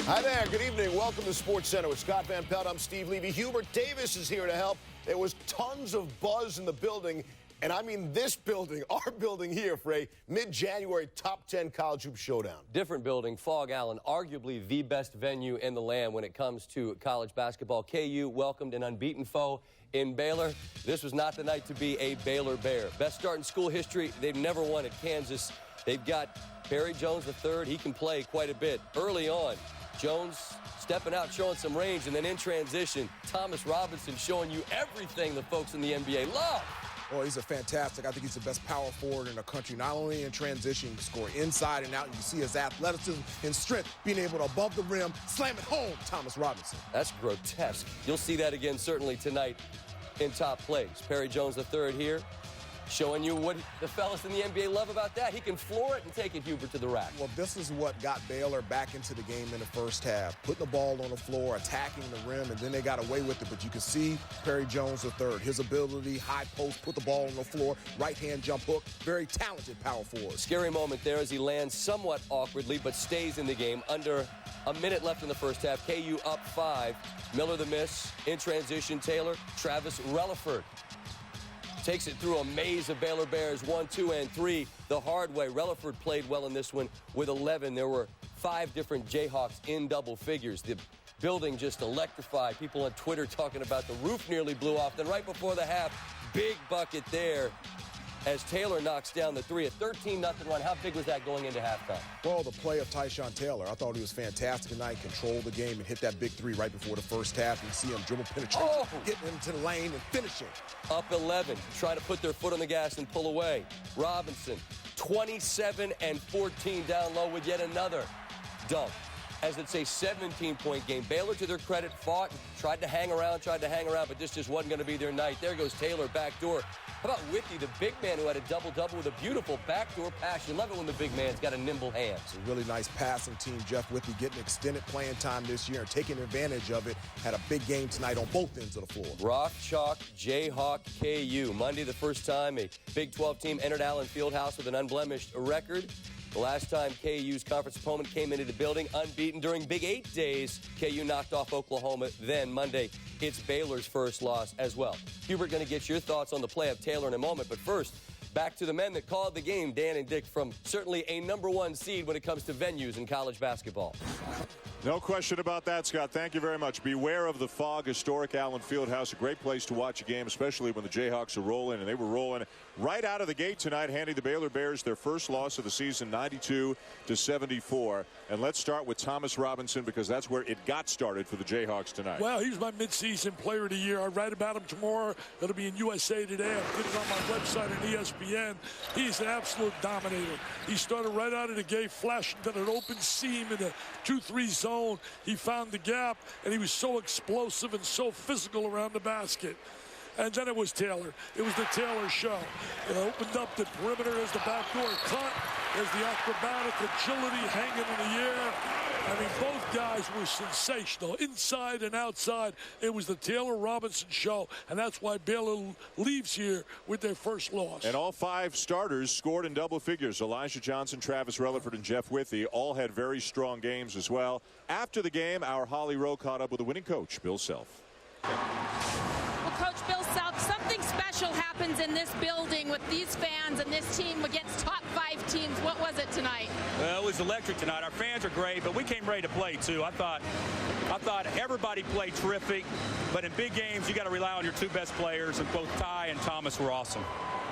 Hi there, good evening. Welcome to Sports Center with Scott Van Pelt. I'm Steve Levy. Hubert Davis is here to help. There was tons of buzz in the building. And I mean this building, our building here, for a mid-January top 10 college hoop showdown. Different building, Fog Allen, arguably the best venue in the land when it comes to college basketball. KU welcomed an unbeaten foe in Baylor. This was not the night to be a Baylor Bear. Best start in school history. They've never won at Kansas. They've got Barry Jones III. He can play quite a bit. Early on, Jones stepping out, showing some range, and then in transition, Thomas Robinson showing you everything the folks in the NBA love. Oh, he's a fantastic. I think he's the best power forward in the country, not only in transition, score inside and out. You see his athleticism and strength, being able to above the rim, slam it home, Thomas Robinson. That's grotesque. You'll see that again certainly tonight in top plays. Perry Jones III here, showing you what the fellas in the NBA love about that. He can floor it and take it, Hubert, to the rack. Well, this is what got Baylor back into the game in the first half. Putting the ball on the floor, attacking the rim, and then they got away with it. But you can see Perry Jones III, his ability, high post, put the ball on the floor, right-hand jump hook, very talented power forward. Scary moment there as he lands somewhat awkwardly, but stays in the game. Under a minute left in the first half. KU up 5. Miller the miss. In transition, Taylor. Travis Relaford takes it through a maze of Baylor Bears, 1, 2, and 3 the hard way. Relaford played well in this one with 11. There were 5 different Jayhawks in double figures. The building just electrified. People on Twitter talking about the roof nearly blew off. Then right before the half, big bucket there as Taylor knocks down the 3. A 13-0 run. How big was that going into halftime? Well, the play of Tyshawn Taylor. I thought he was fantastic tonight, controlled the game and hit that big 3 right before the first half. You see him dribble penetration, getting into the lane and finishing. Up 11, try to put their foot on the gas and pull away. Robinson, 27 and 14 down low with yet another dunk. As it's a 17-point game. Baylor, to their credit, fought, tried to hang around, but this just wasn't going to be their night. There goes Taylor, backdoor. How about Whitney, the big man who had a double-double with a beautiful backdoor pass? You love it when the big man's got a nimble hand. It's a really nice passing team. Jeff Whitney getting extended playing time this year and taking advantage of it. Had a big game tonight on both ends of the floor. Rock, Chalk, Jayhawk, KU. Monday, the first time a Big 12 team entered Allen Fieldhouse with an unblemished record. The last time KU's conference opponent came into the building unbeaten during Big 8 days, KU knocked off Oklahoma. Then Monday, it's Baylor's first loss as well. Hubert, going to get your thoughts on the play of Taylor in a moment. But first, back to the men that called the game, Dan and Dick, from certainly a #1 seed when it comes to venues in college basketball. No question about that, Scott. Thank you very much. Beware of the fog. Historic Allen Fieldhouse, a great place to watch a game, especially when the Jayhawks are rolling, and they were rolling right out of the gate tonight, handing the Baylor Bears their first loss of the season, 92-74. And let's start with Thomas Robinson, because that's where it got started for the Jayhawks tonight. Well, he's my midseason player of the year. I write about him tomorrow. It'll be in USA Today. I put it on my website on ESPN. He's an absolute dominator. He started right out of the gate, flashing to an open seam in the 2-3 zone. He found the gap, and he was so explosive and so physical around the basket. And then it was Taylor. It was the Taylor show. It opened up the perimeter as the backdoor cut, as the acrobatic agility hanging in the air. I mean, both guys were sensational, inside and outside. It was the Taylor Robinson show, and that's why Baylor leaves here with their first loss. And all 5 starters scored in double figures. Elijah Johnson, Travis Relaford, and Jeff Withey all had very strong games as well. After the game, our Holly Rowe caught up with the winning coach, Bill Self. Well, Coach Bill Self, something special happens in this building with these fans and this team against top 5 teams. What was it tonight? Well, it was electric tonight. Our fans are great, but we came ready to play too. I thought everybody played terrific, but in big games you got to rely on your 2 best players, and both Ty and Thomas were awesome.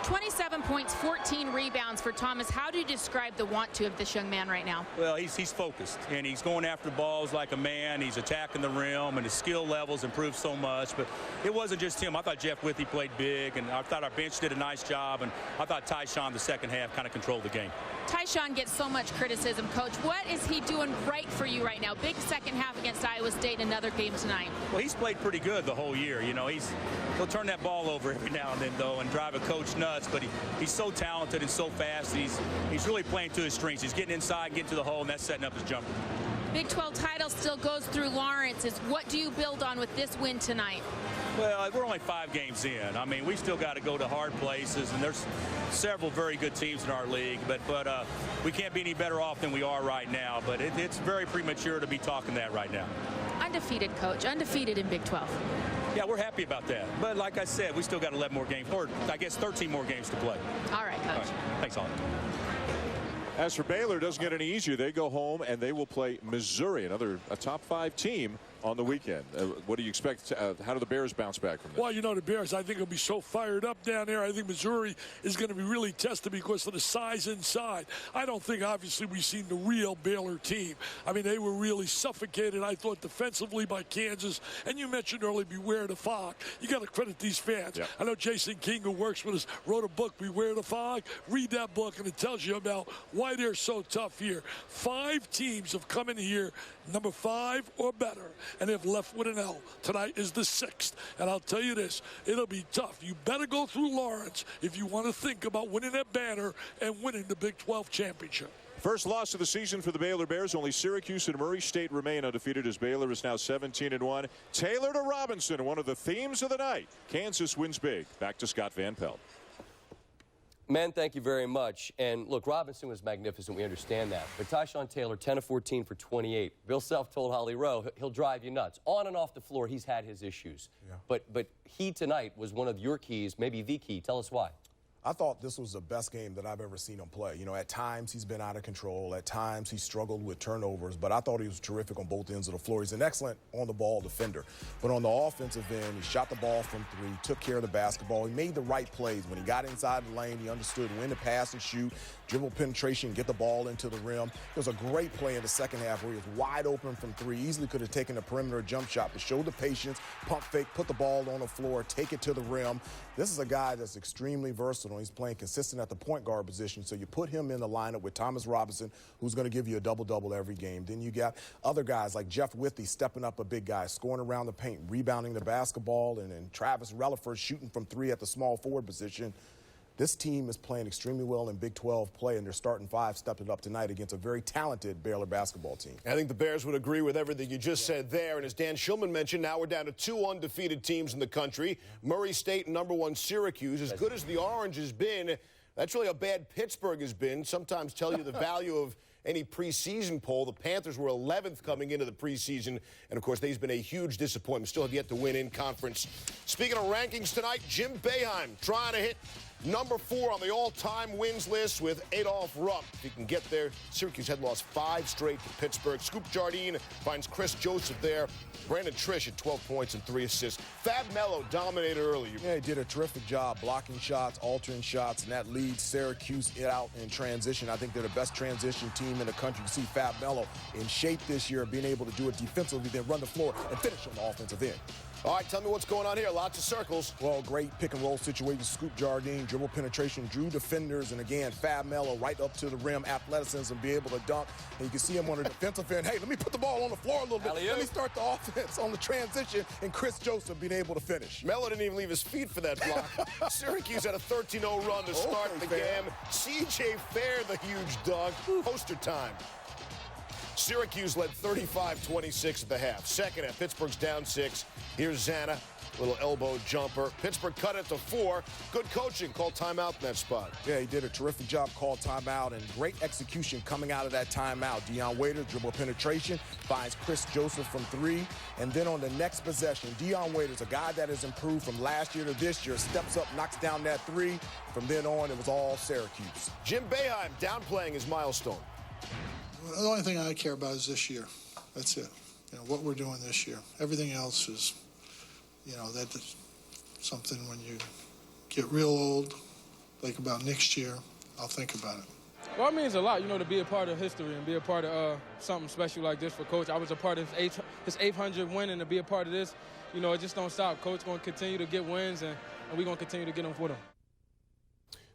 27 points, 14 rebounds for Thomas. How do you describe the want-to of this young man right now? Well, he's focused, and he's going after the balls like a man. He's attacking the rim, and his skill levels improved so much. But it wasn't just him. I thought Jeff Withey played big, and I thought our bench did a nice job, and I thought Tyshawn the second half kind of controlled the game. Tyshawn gets so much criticism, Coach. What is he doing right for you right now? Big second half against Iowa State, another game tonight. Well, he's played pretty good the whole year. You know, he'll turn that ball over every now and then, though, and drive a coach nuts. But he's so talented and so fast. He's really playing to his strengths. He's getting inside, getting to the hole, and that's setting up his jumper. Big 12 title still goes through Lawrence. What do you build on with this win tonight? Well, we're only 5 games in. I mean, we still got to go to hard places, and there's several very good teams in our league, but we can't be any better off than we are right now. But it's very premature to be talking that right now. Undefeated, Coach. Undefeated in Big 12. Yeah, we're happy about that. But like I said, we still got 11 more games, or I guess 13 more games to play. All right, Coach. All right. Thanks, Holly. As for Baylor, it doesn't get any easier. They go home and they will play Missouri, a top 5 team on the weekend. What do you expect? How do the Bears bounce back from that? Well, you know, the Bears, I think, will be so fired up down there. I think Missouri is going to be really tested because of the size inside. I don't think, obviously, we've seen the real Baylor team. I mean, they were really suffocated, I thought, defensively by Kansas. And you mentioned earlier, beware the fog. You got to credit these fans. Yeah. I know Jason King, who works with us, wrote a book, Beware the Fog. Read that book, and it tells you about why they're so tough here. 5 teams have come in here, number 5 or better, and they've left with an L. Tonight is the 6th, and I'll tell you this, it'll be tough. You better go through Lawrence if you want to think about winning that banner and winning the Big 12 championship. First loss of the season for the Baylor Bears. Only Syracuse and Murray State remain undefeated, as Baylor is now 17-1. Taylor to Robinson, one of the themes of the night. Kansas wins big. Back to Scott Van Pelt. Men, thank you very much. And look, Robinson was magnificent. We understand that. But Tyshawn Taylor, 10 of 14 for 28. Bill Self told Holly Rowe he'll drive you nuts. On and off the floor, he's had his issues. Yeah. But he tonight was one of your keys, maybe the key. Tell us why. I thought this was the best game that I've ever seen him play. You know, at times he's been out of control. At times he struggled with turnovers, but I thought he was terrific on both ends of the floor. He's an excellent on-the-ball defender. But on the offensive end, he shot the ball from 3, took care of the basketball. He made the right plays. When he got inside the lane, he understood when to pass and shoot, dribble penetration, get the ball into the rim. There was a great play in the second half where he was wide open from 3, easily could have taken a perimeter jump shot, but showed the patience, pump fake, put the ball on the floor, take it to the rim. This is a guy that's extremely versatile. He's playing consistent at the point guard position, so you put him in the lineup with Thomas Robinson, who's going to give you a double-double every game. Then you got other guys like Jeff Withey stepping up, a big guy, scoring around the paint, rebounding the basketball, and then Travis Relaford shooting from 3 at the small forward position. This team is playing extremely well in Big 12 play, and their starting 5 stepped it up tonight against a very talented Baylor basketball team. I think the Bears would agree with everything you just said there. And as Dan Shulman mentioned, now we're down to 2 undefeated teams in the country. Murray State and number 1 Syracuse. As good as the Orange has been, that's really how bad Pittsburgh has been. Sometimes tell you the value of any preseason poll. The Panthers were 11th coming into the preseason, and of course, they've been a huge disappointment. Still have yet to win in conference. Speaking of rankings tonight, Jim Boeheim trying to hit Number 4 on the all-time wins list with Adolph Rupp. If he can get there, Syracuse had lost 5 straight to Pittsburgh. Scoop Jardine finds Chris Joseph there. Brandon Trish at 12 points and 3 assists. Fab Melo dominated early. Yeah, he did a terrific job blocking shots, altering shots, and that leads Syracuse out in transition. I think they're the best transition team in the country. You see Fab Melo in shape this year, being able to do it defensively, then run the floor and finish on the offensive end. All right, tell me what's going on here. Lots of circles. Well, great pick-and-roll situation. Scoop Jardine, dribble penetration, drew defenders, and again, Fab Melo right up to the rim, athleticism, be able to dunk. And you can see him on the defensive end. Hey, let me put the ball on the floor a little bit. Let me start the offense on the transition, and Chris Joseph being able to finish. Melo didn't even leave his feet for that block. Syracuse had a 13-0 run to start the game. C.J. Fair, the huge dunk. Poster time. Syracuse led 35-26 at the half. Second half, Pittsburgh's down 6. Here's Zana, little elbow jumper. Pittsburgh cut it to 4. Good coaching, called timeout in that spot. Yeah, he did a terrific job, called timeout, and great execution coming out of that timeout. Dion Waiters, dribble penetration, finds Chris Joseph from 3. And then on the next possession, Dion Waiters, a guy that has improved from last year to this year, steps up, knocks down that 3. From then on, it was all Syracuse. Jim Boeheim downplaying his milestone. The only thing I care about is this year. That's it. You know, what we're doing this year. Everything else is, you know, that's something when you get real old, think about next year, I'll think about it. Well, it means a lot, you know, to be a part of history and be a part of something special like this for Coach. I was a part of his 800 win, and to be a part of this, you know, it just don't stop. Coach going to continue to get wins, and we're going to continue to get them for them.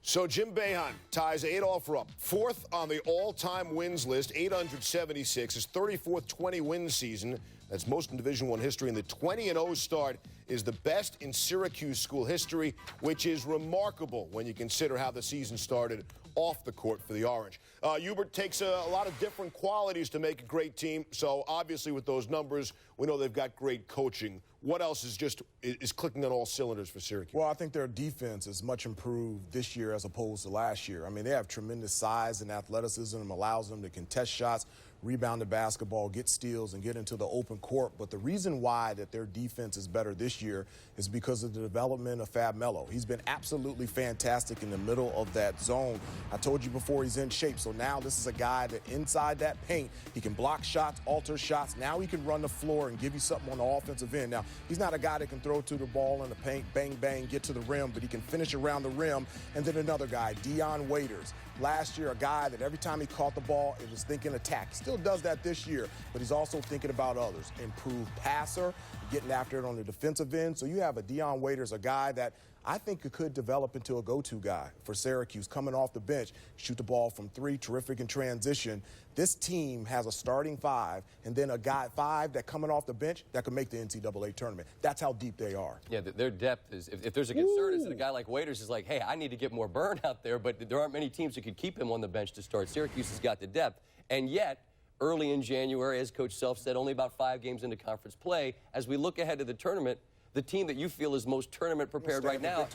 So Jim Boeheim ties Adolph Rupp, 4th on the all-time wins list, 876. His 34th 20-win season. That's most in Division I history. And the 20-0 start is the best in Syracuse school history, which is remarkable when you consider how the season started off the court for the Orange. Hubert takes a lot of different qualities to make a great team. So obviously with those numbers, we know they've got great coaching. What else is clicking on all cylinders for Syracuse? Well, I think their defense is much improved this year as opposed to last year. I mean, they have tremendous size and athleticism and allows them to contest shots, rebound the basketball, get steals, and get into the open court. But the reason why that their defense is better this year is because of the development of Fab Melo. He's been absolutely fantastic in the middle of that zone. I told you before, he's in shape. So now this is a guy that inside that paint, he can block shots, alter shots. Now he can run the floor and give you something on the offensive end. Now, he's not a guy that can throw to the ball in the paint, bang, bang, get to the rim, but he can finish around the rim. And then another guy, Dion Waiters. Last year, a guy that every time he caught the ball, it was thinking attack. He still does that this year, but he's also thinking about others. Improved passer, getting after it on the defensive end. So you have a Dion Waiters, a guy that I think could develop into a go-to guy for Syracuse, coming off the bench, shoot the ball from 3, terrific in transition. This team has a starting 5 and then a guy 5 that coming off the bench that could make the NCAA tournament. That's how deep they are. Yeah, their depth is, if there's a concern, is that a guy like Waiters is like, hey, I need to get more burn out there, but there aren't many teams that could keep him on the bench to start. Syracuse has got the depth, and yet, early in January, as Coach Self said, only about 5 games into conference play. As we look ahead to the tournament, the team that you feel is most tournament prepared right now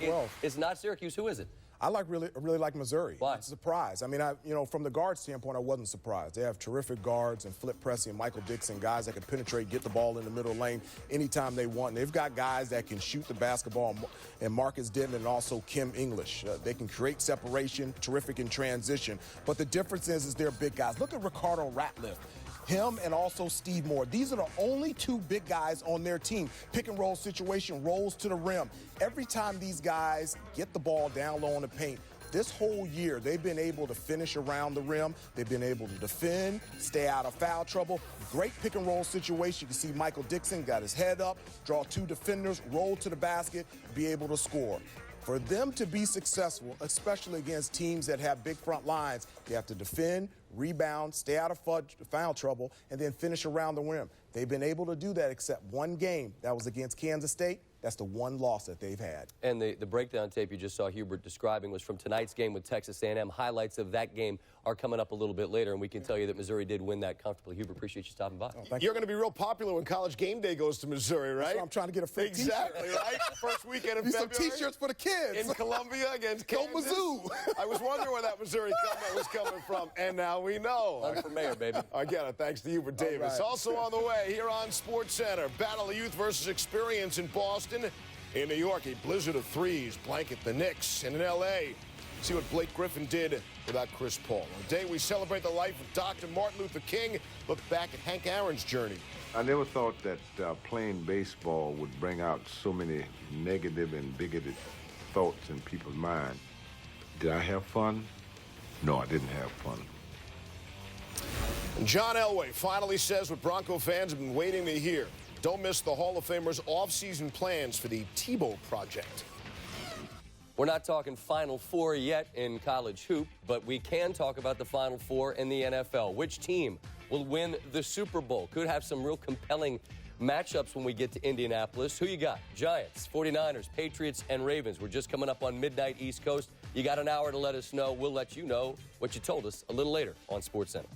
is not Syracuse. Who is it? I really like Missouri. Why? It's a surprise. I mean, from the guard standpoint, I wasn't surprised. They have terrific guards and Flip Pressey and Michael Dixon, guys that can penetrate, get the ball in the middle lane anytime they want. And they've got guys that can shoot the basketball, and Marcus Denton and also Kim English. They can create separation, terrific in transition. But the difference is they're big guys. Look at Ricardo Ratliff. Him and also Steve Moore. These are the only 2 big guys on their team. Pick and roll situation, rolls to the rim. Every time these guys get the ball down low in the paint, this whole year, they've been able to finish around the rim. They've been able to defend, stay out of foul trouble. Great pick and roll situation. You can see Michael Dixon got his head up, draw 2 defenders, roll to the basket, be able to score. For them to be successful, especially against teams that have big front lines, you have to defend, rebound, stay out of foul trouble, and then finish around the rim. They've been able to do that except one game. That was against Kansas State. That's the one loss that they've had. And the breakdown tape you just saw Hubert describing was from tonight's game with Texas A&M. Highlights of that game are coming up a little bit later, and we can tell you that Missouri did win that comfortably. Hubert, appreciate you stopping by. You're going to be real popular when College Game Day goes to Missouri, right? So I'm trying to get a free Exactly, right? First weekend of February. Some T-shirts for the kids. In Columbia against Kansas. Go Mizzou. I was wondering where that Missouri comment was coming from, and now we know. I'm for mayor, baby. Again, thanks to Hubert Davis. Right. Also on the way here on SportsCenter, Battle of Youth versus Experience in Boston. In New York, a blizzard of threes blanket the Knicks. And in L.A., see what Blake Griffin did without Chris Paul. On the day we celebrate the life of Dr. Martin Luther King, look back at Hank Aaron's journey. I never thought that playing baseball would bring out so many negative and bigoted thoughts in people's minds. Did I have fun? No, I didn't have fun. And John Elway finally says what Bronco fans have been waiting to hear. Don't miss the Hall of Famer's off-season plans for the Tebow Project. We're not talking Final Four yet in college hoop, but we can talk about the Final Four in the NFL. Which team will win the Super Bowl? Could have some real compelling matchups when we get to Indianapolis. Who you got? Giants, 49ers, Patriots, and Ravens. We're just coming up on midnight East Coast. You got an hour to let us know. We'll let you know what you told us a little later on SportsCenter.